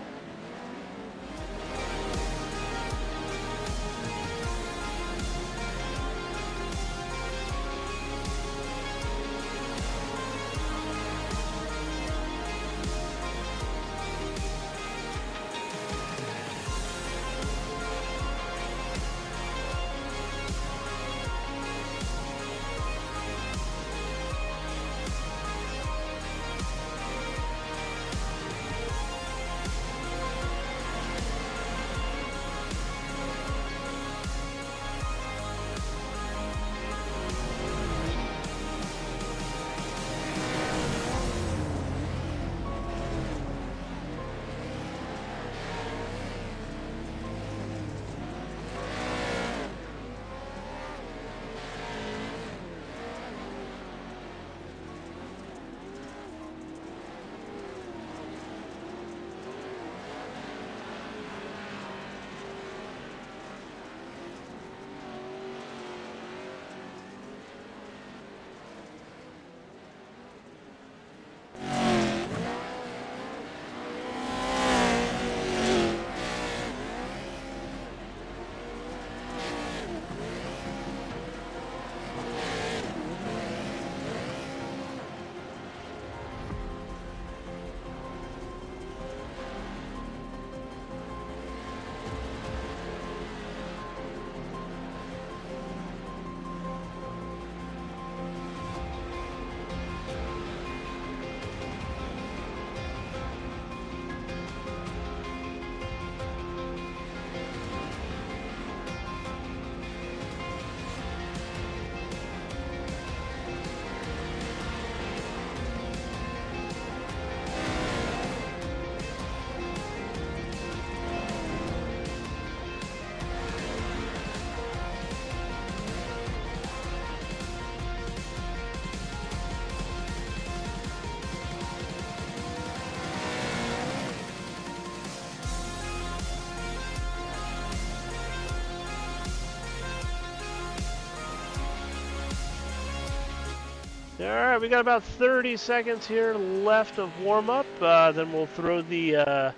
All right, we got about 30 seconds here left of warm-up. Then we'll throw the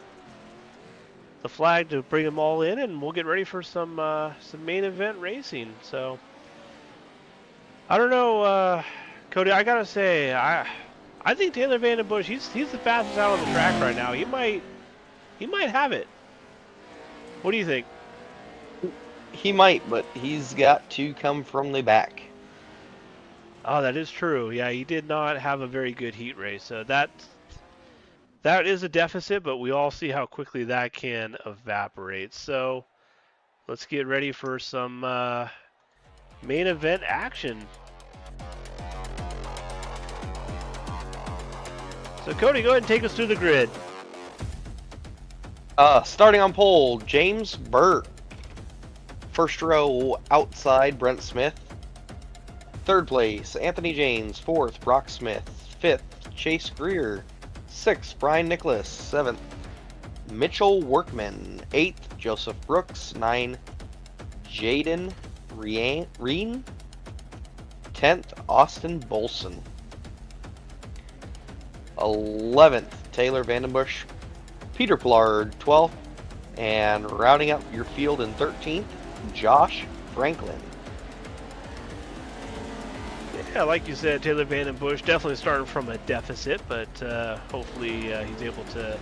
flag to bring them all in, and we'll get ready for some main event racing. So I don't know, Cody. I gotta say, I think Taylor Vandenbush, he's the fastest out on the track right now. He might have it. What do you think? He might, but he's got to come from the back. Oh, that is true. Yeah, he did not have a very good heat race. So that is a deficit, but we all see how quickly that can evaporate. So let's get ready for some main event action. So Cody, go ahead and take us through the grid. Starting on pole, James Burke. First row outside, Brent Smith. Third place, Anthony James. Fourth, Brock Smith. Fifth, Chase Greer. Sixth, Brian Nicholas. Seventh, Mitchell Workman. Eighth, Joseph Brooks. 9, Jaden Reen. 10th, Austin Bolson. 11th, Taylor Vandenbush. Peter Pollard, 12th. And rounding up your field in 13th, Josh Franklin. Yeah, like you said, Taylor Vandenbush definitely starting from a deficit, but hopefully he's able to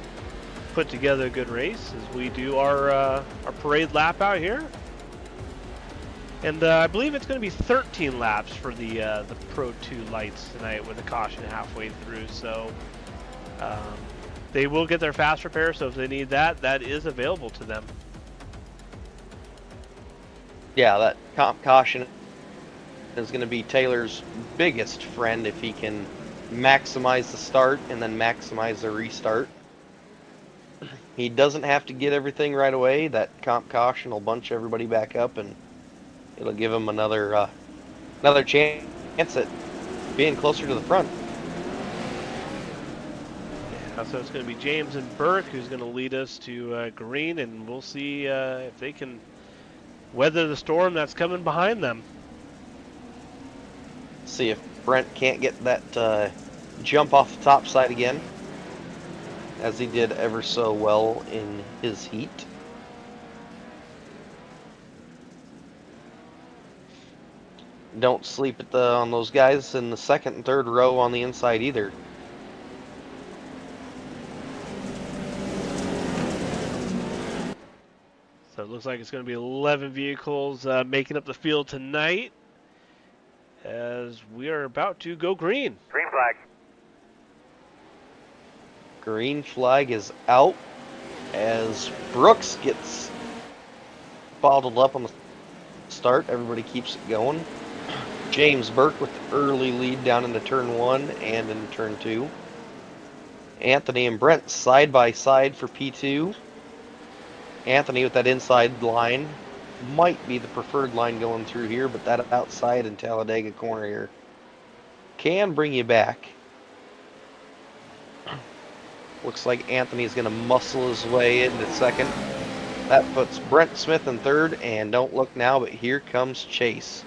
put together a good race as we do our parade lap out here. And I believe it's going to be 13 laps for the Pro 2 lights tonight with a caution halfway through. So they will get their fast repair, so if they need that, that is available to them. Yeah, that comp caution is going to be Taylor's biggest friend if he can maximize the start and then maximize the restart. He doesn't have to get everything right away. That comp caution will bunch everybody back up, and it'll give him another chance at being closer to the front. Yeah, so it's going to be James and Burke who's going to lead us to green, and we'll see if they can weather the storm that's coming behind them. See if Brent can't get that jump off the top side again, as he did ever so well in his heat. Don't sleep on those guys in the second and third row on the inside either. So it looks like it's going to be 11 vehicles making up the field tonight as we are about to go green. Green flag. Green flag is out as Brooks gets bottled up on the start. Everybody keeps it going. James Burke with the early lead down into turn 1 and into turn 2. Anthony and Brent side by side for P2. Anthony with that inside line might be the preferred line going through here, but that outside in Talladega corner here can bring you back. Looks like Anthony's going to muscle his way into second. That puts Brent Smith in third, and don't look now, but here comes Chase.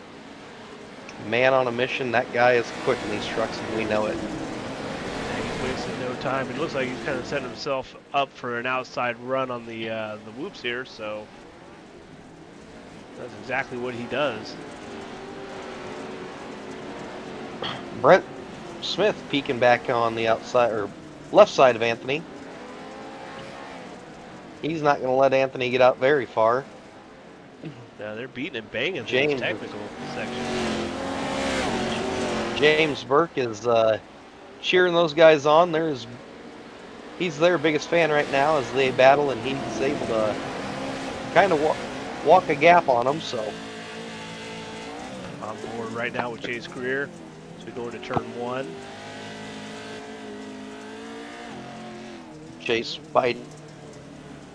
Man on a mission. That guy is quick in these trucks, and we know it. He's wasting no time. It looks like he's kind of setting himself up for an outside run on the whoops here, so that's exactly what he does. Brent Smith peeking back on the outside, or left side of Anthony. He's not going to let Anthony get out very far. Now they're beating and banging through James this technical section. James Burke is cheering those guys on. He's their biggest fan right now as they battle, and he's able to kind of walk a gap on them. So On board right now with Chase Greer. So we go into turn 1. Chase biding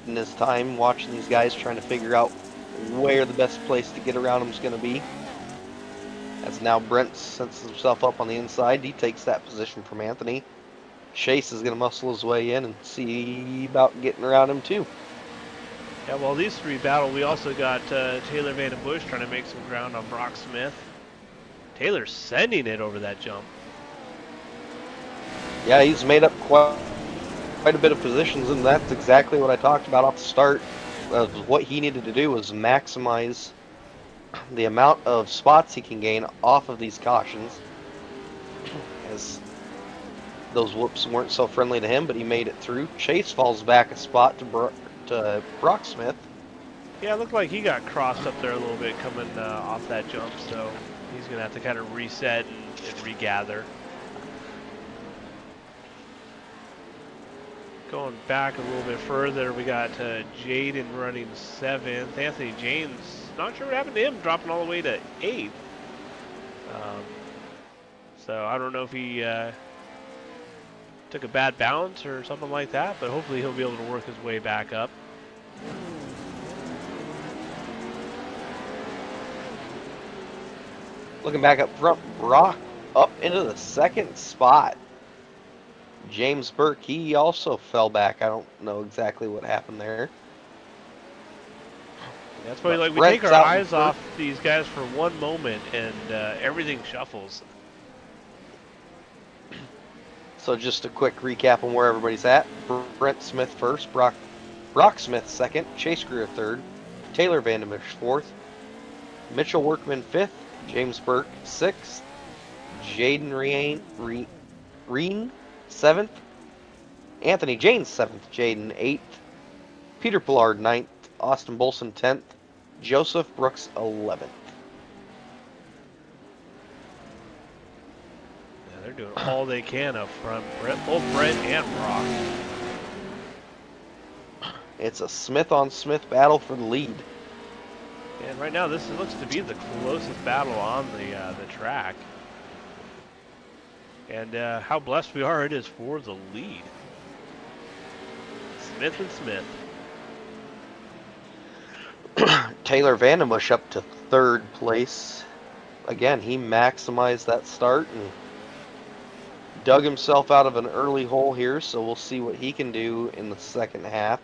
his time, watching these guys, trying to figure out where the best place to get around him is going to be. As now Brent sets himself up on the inside. He takes that position from Anthony. Chase is going to muscle his way in and see about getting around him too. Yeah, well, these three battle. We also got Taylor Vandenbush trying to make some ground on Brock Smith. Taylor's sending it over that jump. Yeah, he's made up quite a bit of positions, and that's exactly what I talked about off the start. Of what he needed to do was maximize the amount of spots he can gain off of these cautions, as those whoops weren't so friendly to him, but he made it through. Chase falls back a spot to Brock Smith. Yeah, it looked like he got crossed up there a little bit coming off that jump, so he's going to have to kind of reset and regather. Going back a little bit further, we got Jaden running 7th. Anthony James, not sure what happened to him, dropping all the way to 8th. So I don't know if he took a bad bounce or something like that, but hopefully he'll be able to work his way back up. Looking back up front, Brock up into the 2nd spot. James Burke, he also fell back. I don't know exactly what happened there. That's why we take our eyes off these guys for one moment and everything shuffles. So just a quick recap on where everybody's at. Brent Smith first, Brock Smith second, Chase Greer third, Taylor Vanderbush fourth, Mitchell Workman fifth, James Burke sixth, Jaden Reen seventh, Anthony Janes seventh, Jaden eighth, Peter Pillard ninth, Austin Bolson 10th, Joseph Brooks 11th. Yeah, they're doing all they can up front, both Brent and Brock. It's a Smith on Smith battle for the lead. And right now, this looks to be the closest battle on the track. And how blessed we are, it is for the lead. Smith and Smith. Taylor Vanderbush up to 3rd place. Again, he maximized that start and dug himself out of an early hole here, so we'll see what he can do in the second half.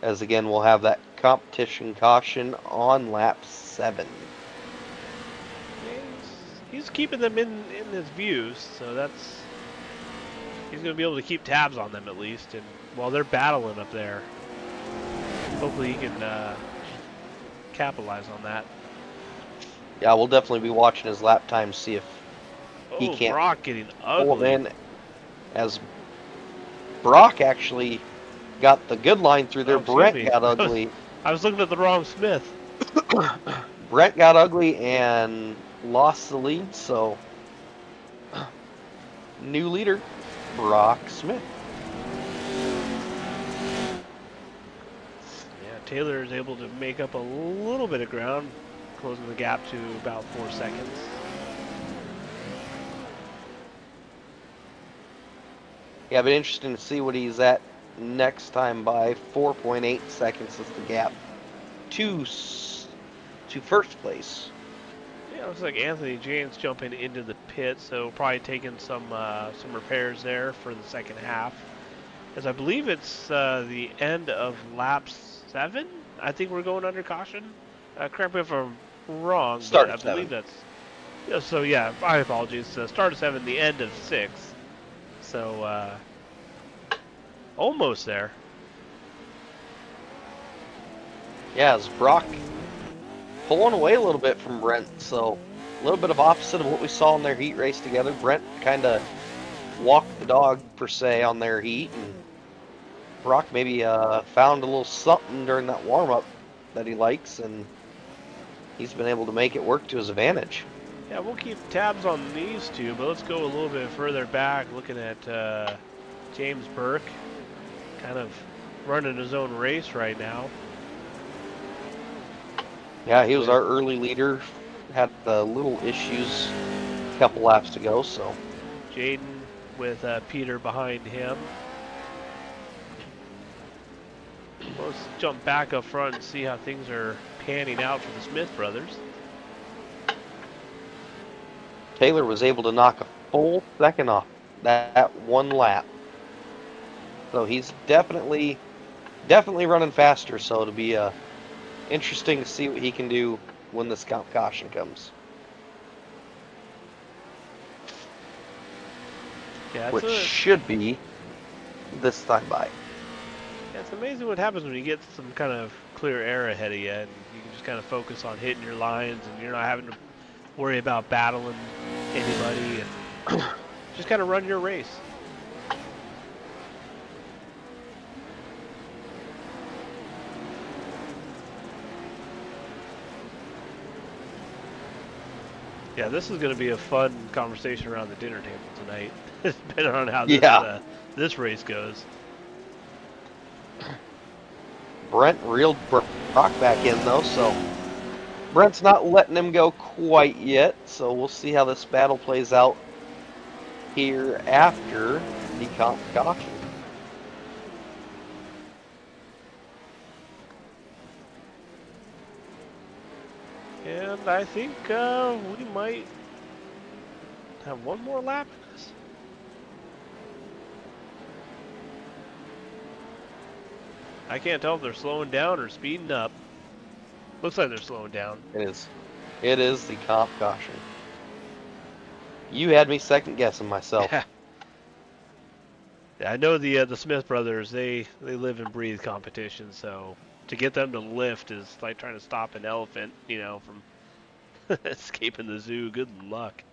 As again, we'll have that competition caution on lap 7. He's keeping them in his views, so he's going to be able to keep tabs on them at least, and while they're battling up there. Hopefully he can capitalize on that. Yeah, we'll definitely be watching his lap time, see if he can't Brock getting ugly. In, as Brock actually got the good line through there. Brent got ugly. I was looking at the wrong Smith. Brent got ugly and lost the lead, so new leader, Brock Smith. Taylor is able to make up a little bit of ground, closing the gap to about 4 seconds. Yeah, but interesting to see what he's at next time by 4.8 seconds is the gap to first place. Yeah, looks like Anthony James jumping into the pit, so probably taking some repairs there for the second half. As I believe it's the end of laps 7. I think we're going under caution. Correct me if I'm wrong, Start but I believe 7. that's... Yeah, so yeah, my apologies. Start of 7, the end of 6. So, almost there. Yeah, as Brock pulling away a little bit from Brent, so a little bit of opposite of what we saw in their heat race together. Brent kind of walked the dog, per se, on their heat, and Brock maybe found a little something during that warm-up that he likes, and he's been able to make it work to his advantage. Yeah, we'll keep tabs on these two, but let's go a little bit further back, looking at James Burke, kind of running his own race right now. Yeah, he was our early leader, had little issues a couple laps to go, so. Jaden with Peter behind him. Let's jump back up front and see how things are panning out for the Smith brothers. Taylor was able to knock a full second off that one lap. So he's definitely running faster, so it'll be interesting to see what he can do when this caution comes. Yeah, which should be this time by. it's amazing what happens when you get some kind of clear air ahead of you, and you can just kind of focus on hitting your lines, and you're not having to worry about battling anybody, and just kind of run your race. Yeah, this is going to be a fun conversation around the dinner table tonight, depending on how Yeah. this race goes. Brent reeled Brock back in though, so Brent's not letting him go quite yet. So we'll see how this battle plays out here after the caution. And I think we might have one more lap in this. I can't tell if they're slowing down or speeding up. Looks like they're slowing down. It is. It is the caution. You had me second guessing myself. Yeah. I know the Smith brothers. They live and breathe competition. So to get them to lift is like trying to stop an elephant, from escaping the zoo. Good luck.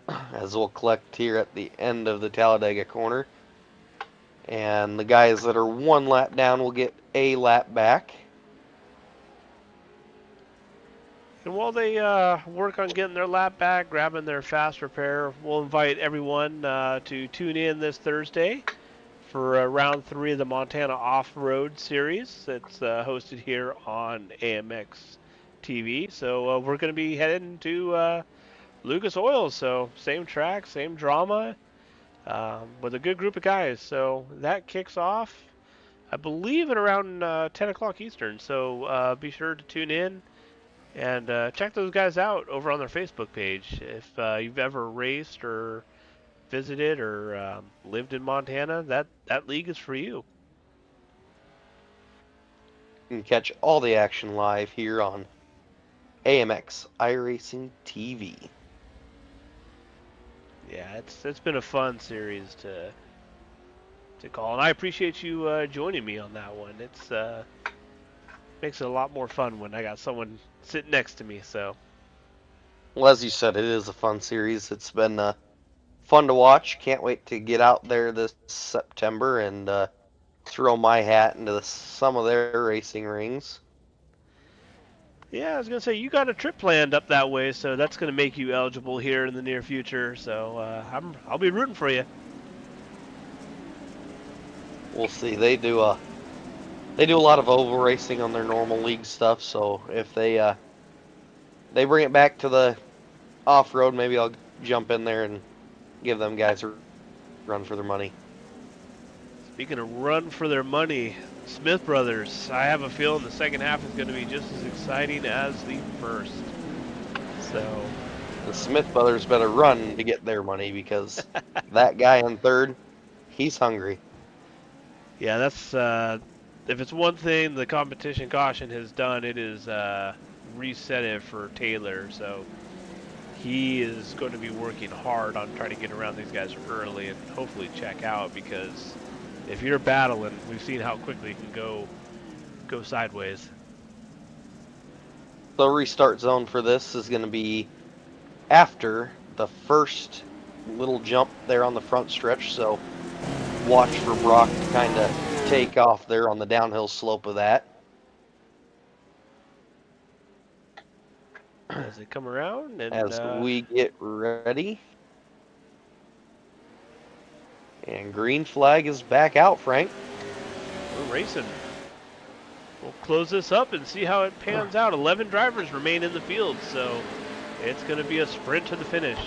As we'll collect here at the end of the Talladega corner. And the guys that are one lap down will get a lap back. And while they work on getting their lap back, grabbing their fast repair, we'll invite everyone to tune in this Thursday for round 3 of the Montana Off-Road Series. It's hosted here on AMX TV. So we're going to be heading to Lucas Oil. So same track, same drama, with a good group of guys. So that kicks off, I believe, at around 10 o'clock Eastern. So be sure to tune in. And check those guys out over on their Facebook page. If you've ever raced or visited or lived in Montana, that league is for you. You can catch all the action live here on AMX iRacing TV. Yeah, it's been a fun series to call, and I appreciate you joining me on that one. It's makes it a lot more fun when I got someone sitting next to me. So Well, as you said, it is a fun series. It's been fun to watch. Can't wait to get out there this September and throw my hat into some of their racing rings. yeah, I was gonna say you got a trip planned up that way, so that's gonna make you eligible here in the near future. So I'll be rooting for you. We'll see. They do a lot of oval racing on their normal league stuff. So if they bring it back to the off road, maybe I'll jump in there and give them guys a run for their money. Speaking of run for their money, Smith Brothers, I have a feeling the second half is going to be just as exciting as the first. So The Smith brothers better run to get their money because that guy in third, he's hungry. yeah, that's if it's one thing the competition caution has done, it is reset it for Taylor. So he is going to be working hard on trying to get around these guys early and hopefully check out, because if you're battling, we've seen how quickly it can go sideways. The restart zone for this is going to be after the first little jump there on the front stretch, so watch for Brock to kind of take off there on the downhill slope of that. As they come around and As we get ready. And green flag is back out, Frank. we're racing. We'll close this up and see how it pans out. 11 drivers remain in the field, so it's going to be a sprint to the finish.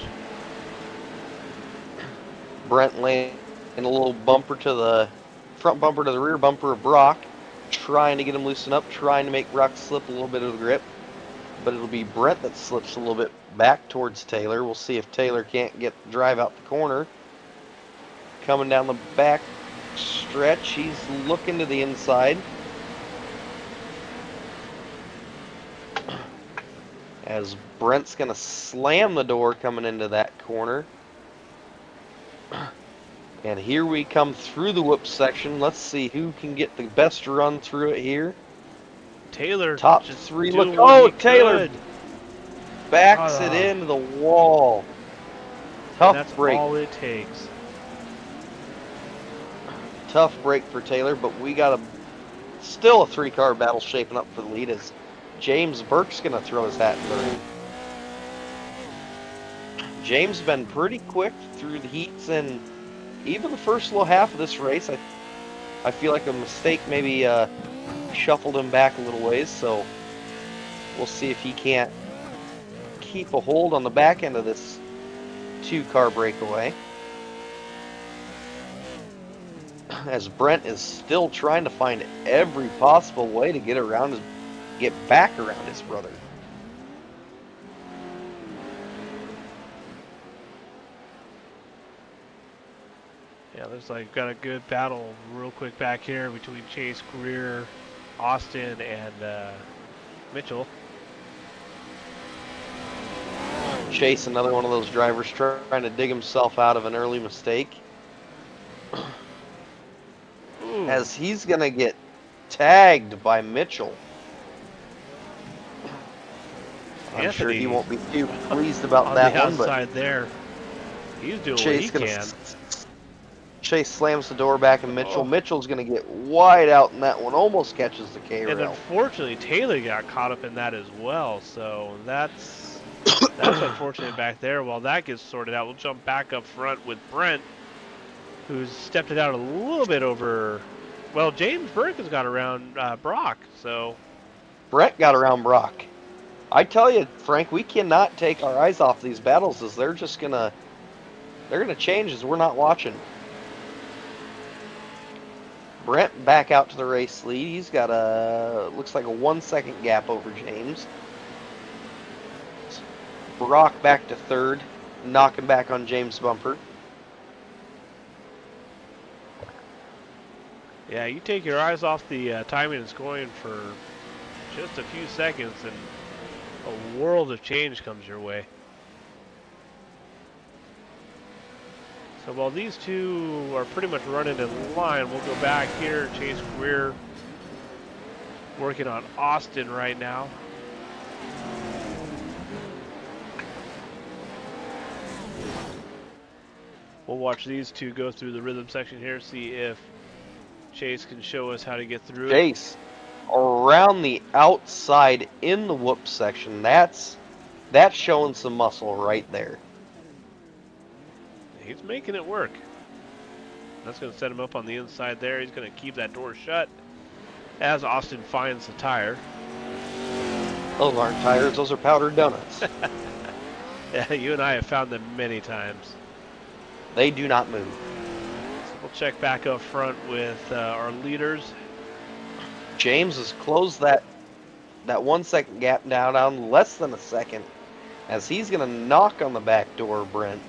Brent laying a little bumper to the front bumper to the rear bumper of Brock, trying to get him loosened up, trying to make Brock slip a little bit of the grip. But it'll be Brent that slips a little bit back towards Taylor. We'll see if Taylor can't get the drive out the corner. Coming down the back stretch, he's looking to the inside. As Brent's going to slam the door coming into that corner. And here we come through the whoop section. Let's see who can get the best run through it here. Taylor Top just three. Look. doing what Oh, he Taylor could. backs it into the wall. And Tough that's break. all it takes. Tough break for Taylor, but we got still a 3-car battle shaping up for the lead as James Burke's going to throw his hat in the ring. James been pretty quick through the heats and even the first little half of this race. I feel like a mistake maybe shuffled him back a little ways, so we'll see if he can't keep a hold on the back end of this 2-car breakaway. As Brent is still trying to find every possible way to get back around his brother. Yeah, looks like we've got a good battle real quick back here between Chase, Greer, Austin, and Mitchell. Chase, another one of those drivers trying to dig himself out of an early mistake. Ooh. As he's going to get tagged by Mitchell. I'm sure he won't be too pleased about that one. On the outside there, he's doing Chase what he can. Chase slams the door back, and Mitchell's going to get wide out in that one. Almost catches the K-rail. And unfortunately, Taylor got caught up in that as well. So that's unfortunate back there. While that gets sorted out, we'll jump back up front with Brent, who's stepped it out a little bit over. Well, James Burke has got around Brock. So Brent got around Brock. I tell you, Frank, we cannot take our eyes off these battles, as they're gonna change as we're not watching. Brent back out to the race lead. He's got looks like a 1-second gap over James. Brock back to third, knocking back on James' bumper. yeah, you take your eyes off the timing and scoring for just a few seconds, and a world of change comes your way. So while these two are pretty much running in line, we'll go back here. Chase Greer working on Austin right now. We'll watch these two go through the rhythm section here, see if Chase can show us how to get through. Chase around the outside in the whoop section. That's showing some muscle right there. He's making it work. That's going to set him up on the inside there. He's going to keep that door shut as Austin finds the tire. Those aren't tires, those are powdered donuts. Yeah, you and I have found them many times. They do not move. So we'll check back up front with our leaders. James has closed that 1-second gap down less than a second, as he's going to knock on the back door of Brent.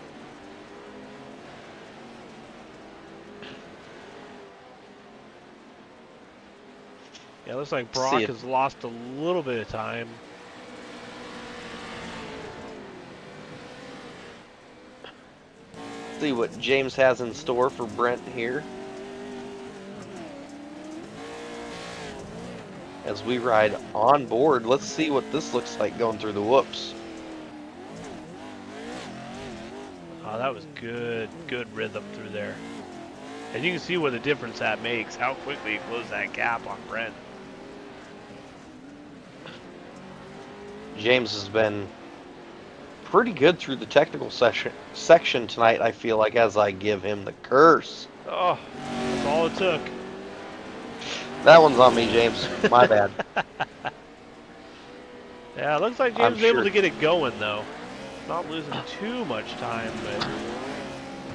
Yeah, looks like Brock has lost a little bit of time. See what James has in store for Brent here. As we ride on board, let's see what this looks like going through the whoops. Oh, that was good rhythm through there. And you can see what the difference that makes, how quickly he closed that gap on Brent. James has been pretty good through the technical section tonight, I feel like, as I give him the curse. Oh, that's all it took. That one's on me, James. My bad. Yeah, it looks like James is able to get it going, though. Not losing too much time, but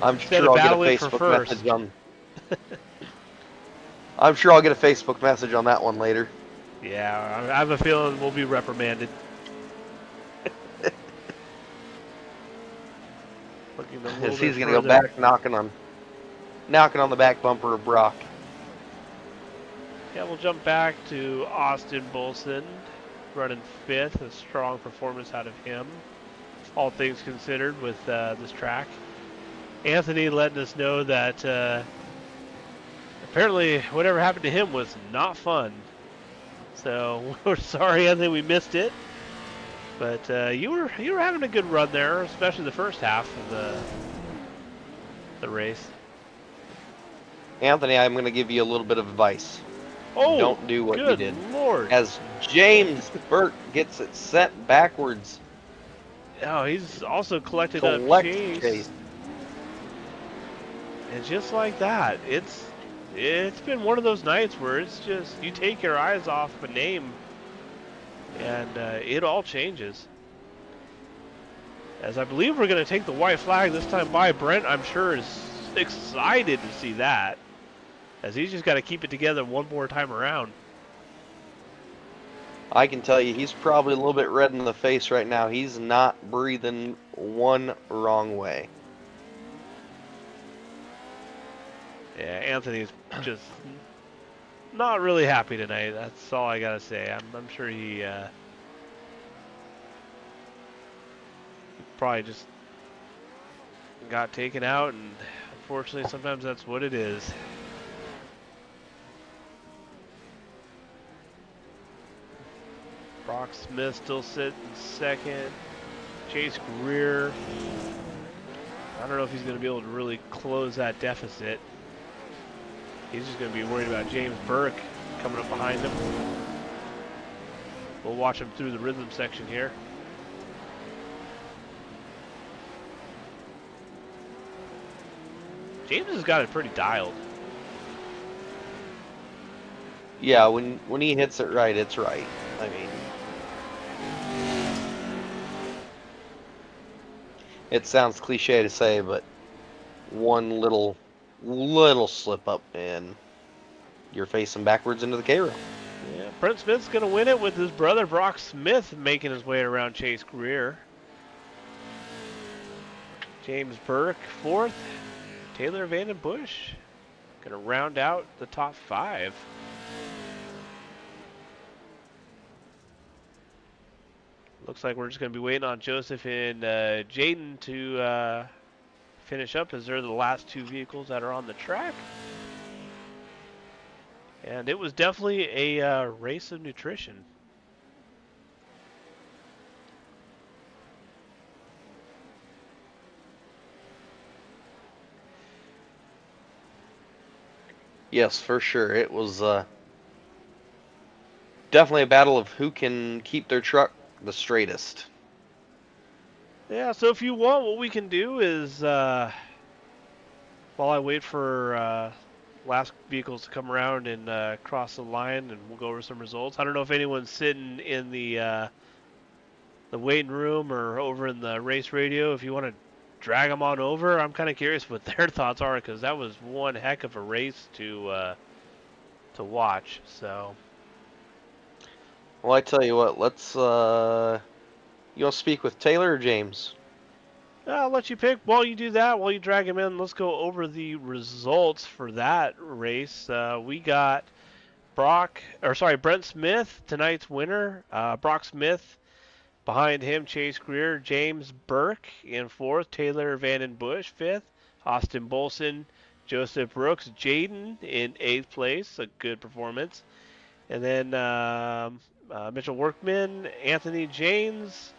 I'm sure I'll get a Facebook message on. I'm sure I'll get a Facebook message on that one later. Yeah, I have a feeling we'll be reprimanded. As he's gonna go back knocking on the back bumper of Brock. Yeah, we'll jump back to Austin Bolson, running 5th. A strong performance out of him, all things considered, with this track. Anthony letting us know that apparently whatever happened to him was not fun. So we're sorry, Anthony, we missed it. But you were having a good run there, especially the first half of the race. Anthony, I'm going to give you a little bit of advice. Oh, Don't do what you good did. lord! As James Burke gets it sent backwards, Oh, he's also collected up collect Chase, Chase. and just like that, it's been one of those nights where it's just you take your eyes off a name, and it all changes. As I believe we're going to take the white flag this time by Brent, I'm sure is excited to see that, as he's just got to keep it together one more time around. I can tell you, he's probably a little bit red in the face right now. He's not breathing one wrong way. Yeah, Anthony's just not really happy tonight. That's all I gotta say. I'm sure he probably just got taken out, and unfortunately, sometimes that's what it is. Brock Smith still sitting second. Chase Greer. I don't know if he's going to be able to really close that deficit. He's just going to be worried about James Burke coming up behind him. We'll watch him through the rhythm section here. James has got it pretty dialed. Yeah, when he hits it right, it's right. I mean, it sounds cliche to say, but one little slip up and you're facing backwards into the K-rail. Yeah, Brent Smith's going to win it with his brother Brock Smith making his way around Chase Greer. James Burke fourth. Taylor Van Bush going to round out the top five. Looks like we're just going to be waiting on Joseph and Jaden to finish up, as they're the last two vehicles that are on the track. And it was definitely a race of nutrition. Yes, for sure. It was definitely a battle of who can keep their truck the straightest. Yeah, so if you want, what we can do is, while I wait for last vehicles to come around and cross the line, and we'll go over some results. I don't know if anyone's sitting in the waiting room or over in the race radio. If you want to drag them on over, I'm kind of curious what their thoughts are, because that was one heck of a race to watch. So Well, I tell you what, let's you want to speak with Taylor or James? I'll let you pick. While you do that, while you drag him in, let's go over the results for that race. We got Brent Smith, tonight's winner. Brock Smith. Behind him, Chase Greer, James Burke in fourth, Taylor Van Bush fifth, Austin Bolson, Joseph Brooks, Jaden in eighth place, a good performance. And then Mitchell Workman, Anthony James,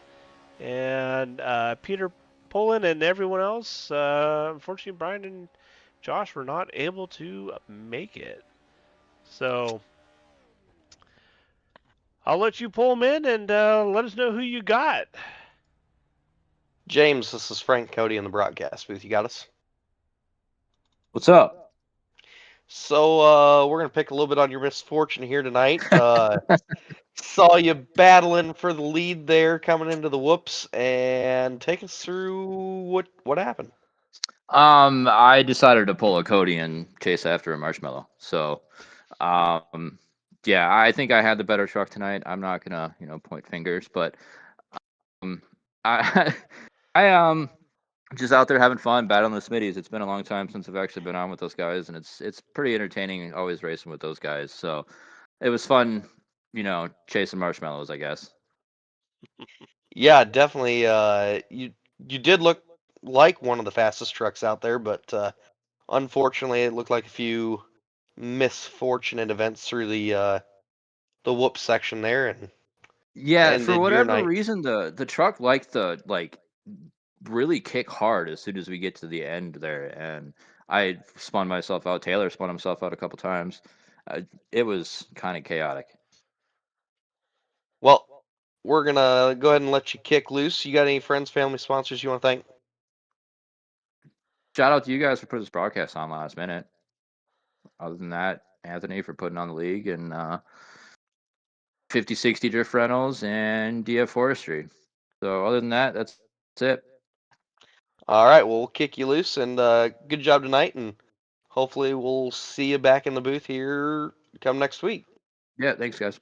and Peter Pullen, and everyone else. Unfortunately, Brian and Josh were not able to make it. So I'll let you pull them in and let us know who you got. James, this is Frank Cody in the broadcast booth. You got us? What's up? So we're gonna pick a little bit on your misfortune here tonight. Saw you battling for the lead there, coming into the whoops, and take us through what happened. I decided to pull a Cody and chase after a marshmallow. So, yeah, I think I had the better truck tonight. I'm not gonna, point fingers, but I, I just out there having fun, battling the Smitties. It's been a long time since I've actually been on with those guys, and it's pretty entertaining always racing with those guys. So it was fun, chasing marshmallows, I guess. Yeah, definitely. You did look like one of the fastest trucks out there, but unfortunately, it looked like a few misfortunate events through the whoop section there, and Yeah, for ended your whatever night. reason, the truck liked to really kick hard as soon as we get to the end there, and I spun myself out. Taylor spun himself out a couple times. It was kind of chaotic. Well, we're gonna go ahead and let you kick loose. You got any friends, family, sponsors you want to thank? Shout out to you guys for putting this broadcast on last minute. Other than that, Anthony for putting on the league and 50/60 Drift Rentals and DF Forestry. So other than that, that's it. All right, well, we'll kick you loose, and good job tonight, and hopefully we'll see you back in the booth here come next week. Yeah, thanks guys.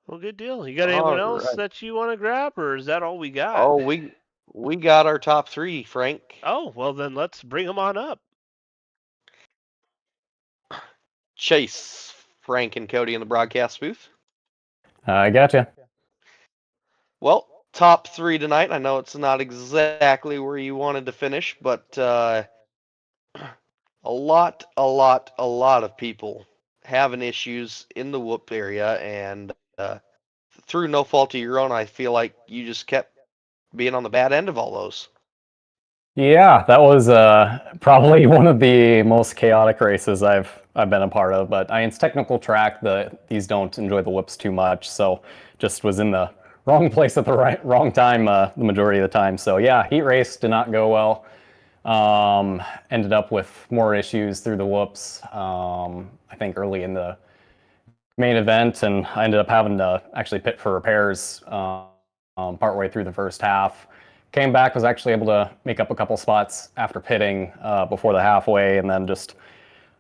Well, good deal. You got All anyone else right. that you want to grab, or is that all we got? Oh, we got our top three, Frank. Oh, well then let's bring them on up. Chase, Frank, and Cody in the broadcast booth. I gotcha. Well, top three tonight. I know it's not exactly where you wanted to finish, but a lot of people having issues in the whoop area, and through no fault of your own, I feel like you just kept being on the bad end of all those. Yeah, that was probably one of the most chaotic races I've been a part of. But I mean, it's technical track. These don't enjoy the whoops too much, so just was in the wrong place at the wrong time the majority of the time. So yeah, heat race did not go well. Ended up with more issues through the whoops. I think early in the main event, and I ended up having to actually pit for repairs partway through the first half. Came back, was actually able to make up a couple spots after pitting before the halfway, and then just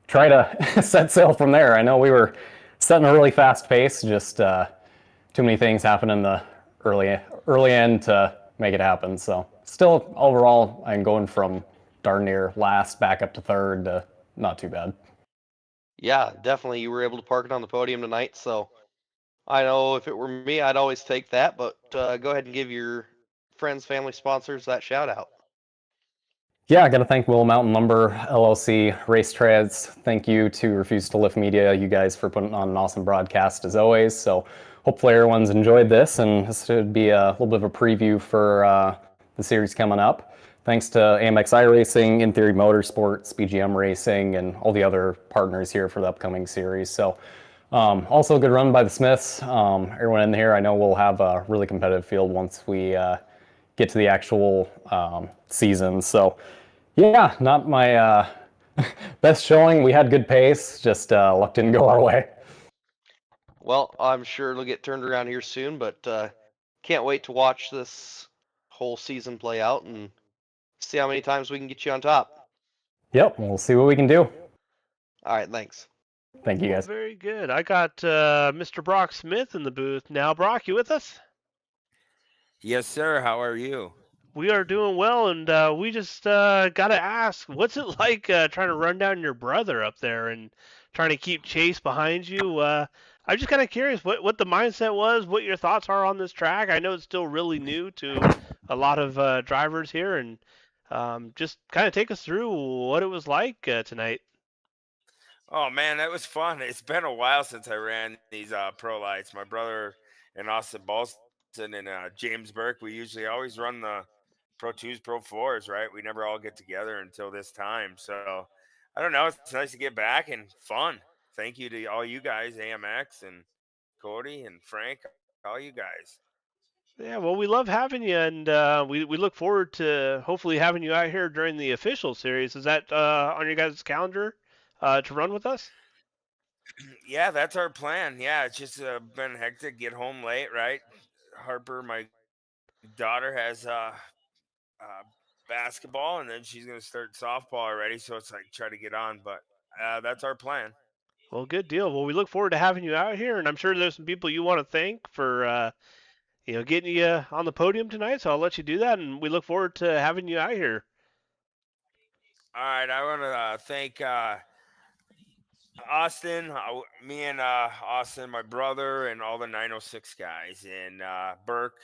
try to set sail from there. I know we were setting a really fast pace, just too many things happened in the early end to make it happen. So still, overall, I'm going from darn near last back up to third to not too bad. Yeah, definitely. You were able to park it on the podium tonight, so I know if it were me, I'd always take that. But go ahead and give your friends, family, sponsors that shout out. Yeah, I got to thank Willow Mountain Lumber LLC, Race Trades. Thank you to Refuse to Lift Media, you guys, for putting on an awesome broadcast as always. So hopefully everyone's enjoyed this, and this should be a little bit of a preview for the series coming up. Thanks to Amx Racing, In Theory Motorsports, BGM Racing, and all the other partners here for the upcoming series. So also a good run by the Smiths. Everyone in here, I know we'll have a really competitive field once we get to the actual season. So yeah, not my best showing. We had good pace, just luck didn't go our way. Well, I'm sure it'll get turned around here soon, but can't wait to watch this whole season play out and see how many times we can get you on top. Yep, we'll see what we can do. All right, thanks. Thank you Well, guys. very good. I got Mr. Brock Smith in the booth now. Brock, you with us? Yes, sir. How are you? We are doing well, and we just got to ask, what's it like trying to run down your brother up there and trying to keep Chase behind you? I'm just kind of curious what the mindset was, what your thoughts are on this track. I know it's still really new to a lot of drivers here, and just kind of take us through what it was like tonight. Oh man, that was fun. It's been a while since I ran these pro lights. My brother and Austin Balson and James Burke, we usually always run the Pro 2s, Pro 4s, right? We never all get together until this time. So I don't know. It's nice to get back and fun. Thank you to all you guys, AMX and Cody and Frank, all you guys. Yeah, well, we love having you, and we look forward to hopefully having you out here during the official series. Is that on your guys' calendar to run with us? Yeah, that's our plan. Yeah, it's just been hectic. Get home late, right? Harper, my daughter, has uh, basketball, and then she's gonna start softball already. So it's like try to get on, but that's our plan. Well, good deal. Well, we look forward to having you out here, and I'm sure there's some people you want to thank for getting you on the podium tonight. So I'll let you do that, and we look forward to having you out here. All right, I want to thank Austin, me and Austin, my brother, and all the 906 guys, and Burke.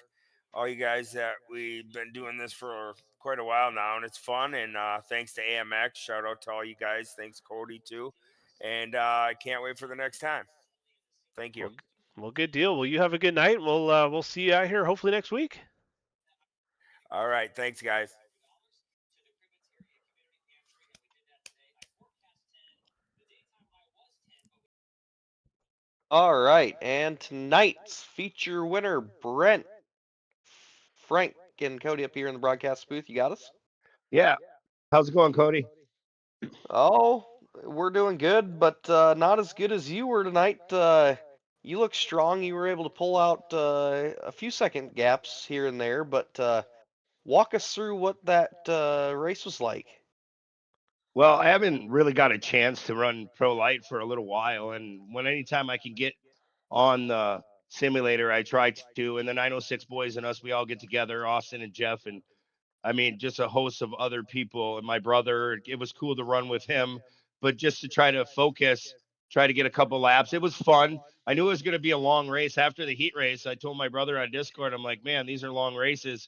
all you guys that we've been doing this for quite a while now, and it's fun. And thanks to AMX. Shout out to all you guys. Thanks, Cody, too. And I can't wait for the next time. Thank you. Well, good deal. Well, you have a good night. We'll see you out here hopefully next week. All right. Thanks, guys. All right, and tonight's feature winner, Brent, Frank, and Cody up here in the broadcast booth. You got us? Yeah. How's it going, Cody? Oh, we're doing good, but not as good as you were tonight. You look strong. You were able to pull out a few second gaps here and there, but walk us through what that race was like. Well, I haven't really got a chance to run Pro Light for a little while, and anytime I can get on the simulator, I try to. And the 906 boys and us, we all get together, Austin and Jeff, and I mean, just a host of other people and my brother. It was cool to run with him, but just to try to focus, try to get a couple laps. It was fun. I knew it was going to be a long race after the heat race. I told my brother on Discord, I'm like, man, these are long races.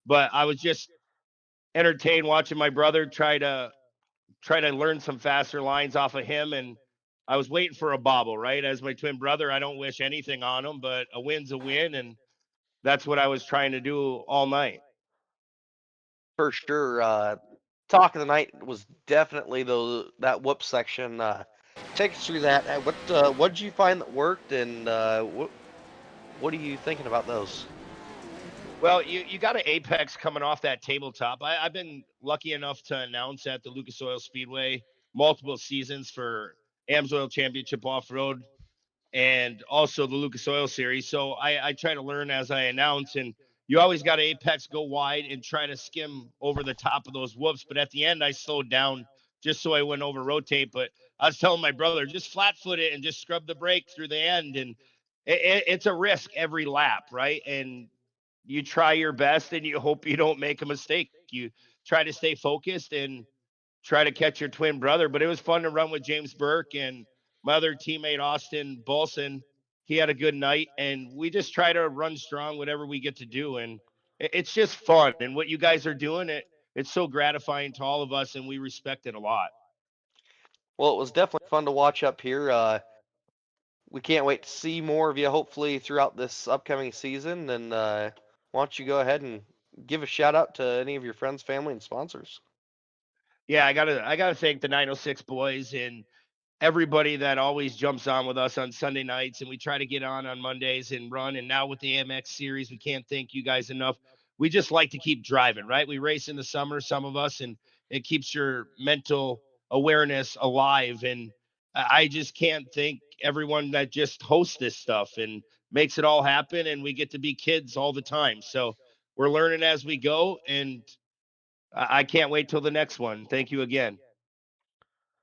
But I was just entertained watching my brother try to learn some faster lines off of him. And I was waiting for a bobble, right? As my twin brother, I don't wish anything on him, but a win's a win. And that's what I was trying to do all night. For sure. Talk of the night was definitely that whoop section. Take us through that. What did you find that worked, and what are you thinking about those? Well, you got an Apex coming off that tabletop. I've been lucky enough to announce at the Lucas Oil Speedway multiple seasons for Amx Oil Championship Off-Road and also the Lucas Oil Series. So I try to learn as I announce, and you always got to Apex go wide and try to skim over the top of those whoops. But at the end, I slowed down just so I wouldn't over rotate. But I was telling my brother, just flat foot it and just scrub the brake through the end. And it's a risk every lap, right? And you try your best and you hope you don't make a mistake. You try to stay focused and try to catch your twin brother. But it was fun to run with James Burke and my other teammate, Austin Bolson. He had a good night, and we just try to run strong, whatever we get to do. And it's just fun. And what you guys are doing, it's so gratifying to all of us, and we respect it a lot. Well, it was definitely fun to watch up here. We can't wait to see more of you, hopefully, throughout this upcoming season. And why don't you go ahead and give a shout out to any of your friends, family, and sponsors? Yeah, I gotta thank the 906 boys and everybody that always jumps on with us on Sunday nights, and we try to get on Mondays and run. And now with the Amx series, we can't thank you guys enough. We just like to keep driving, right? We race in the summer, some of us, and it keeps your mental awareness alive. And I just can't thank everyone that just hosts this stuff and makes it all happen. And we get to be kids all the time. So we're learning as we go, and I can't wait till the next one. Thank you again.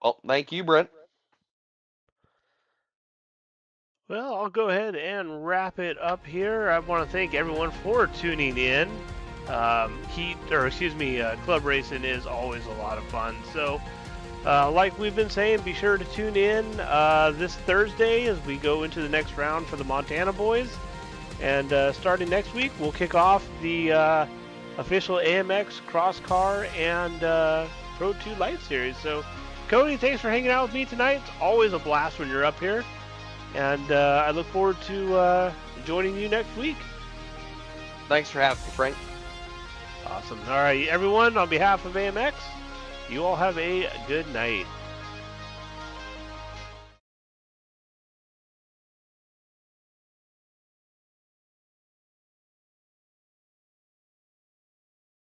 Well, thank you, Brent. Well, I'll go ahead and wrap it up here. I want to thank everyone for tuning in. Club Racing is always a lot of fun. So, like we've been saying, be sure to tune in this Thursday as we go into the next round for the Montana boys. And starting next week, we'll kick off the official AMX Cross Car and Pro 2 Light Series. So, Cody, thanks for hanging out with me tonight. It's always a blast when you're up here. And I look forward to joining you next week. Thanks for having me, Frank. Awesome. All right, everyone, on behalf of AMX, you all have a good night.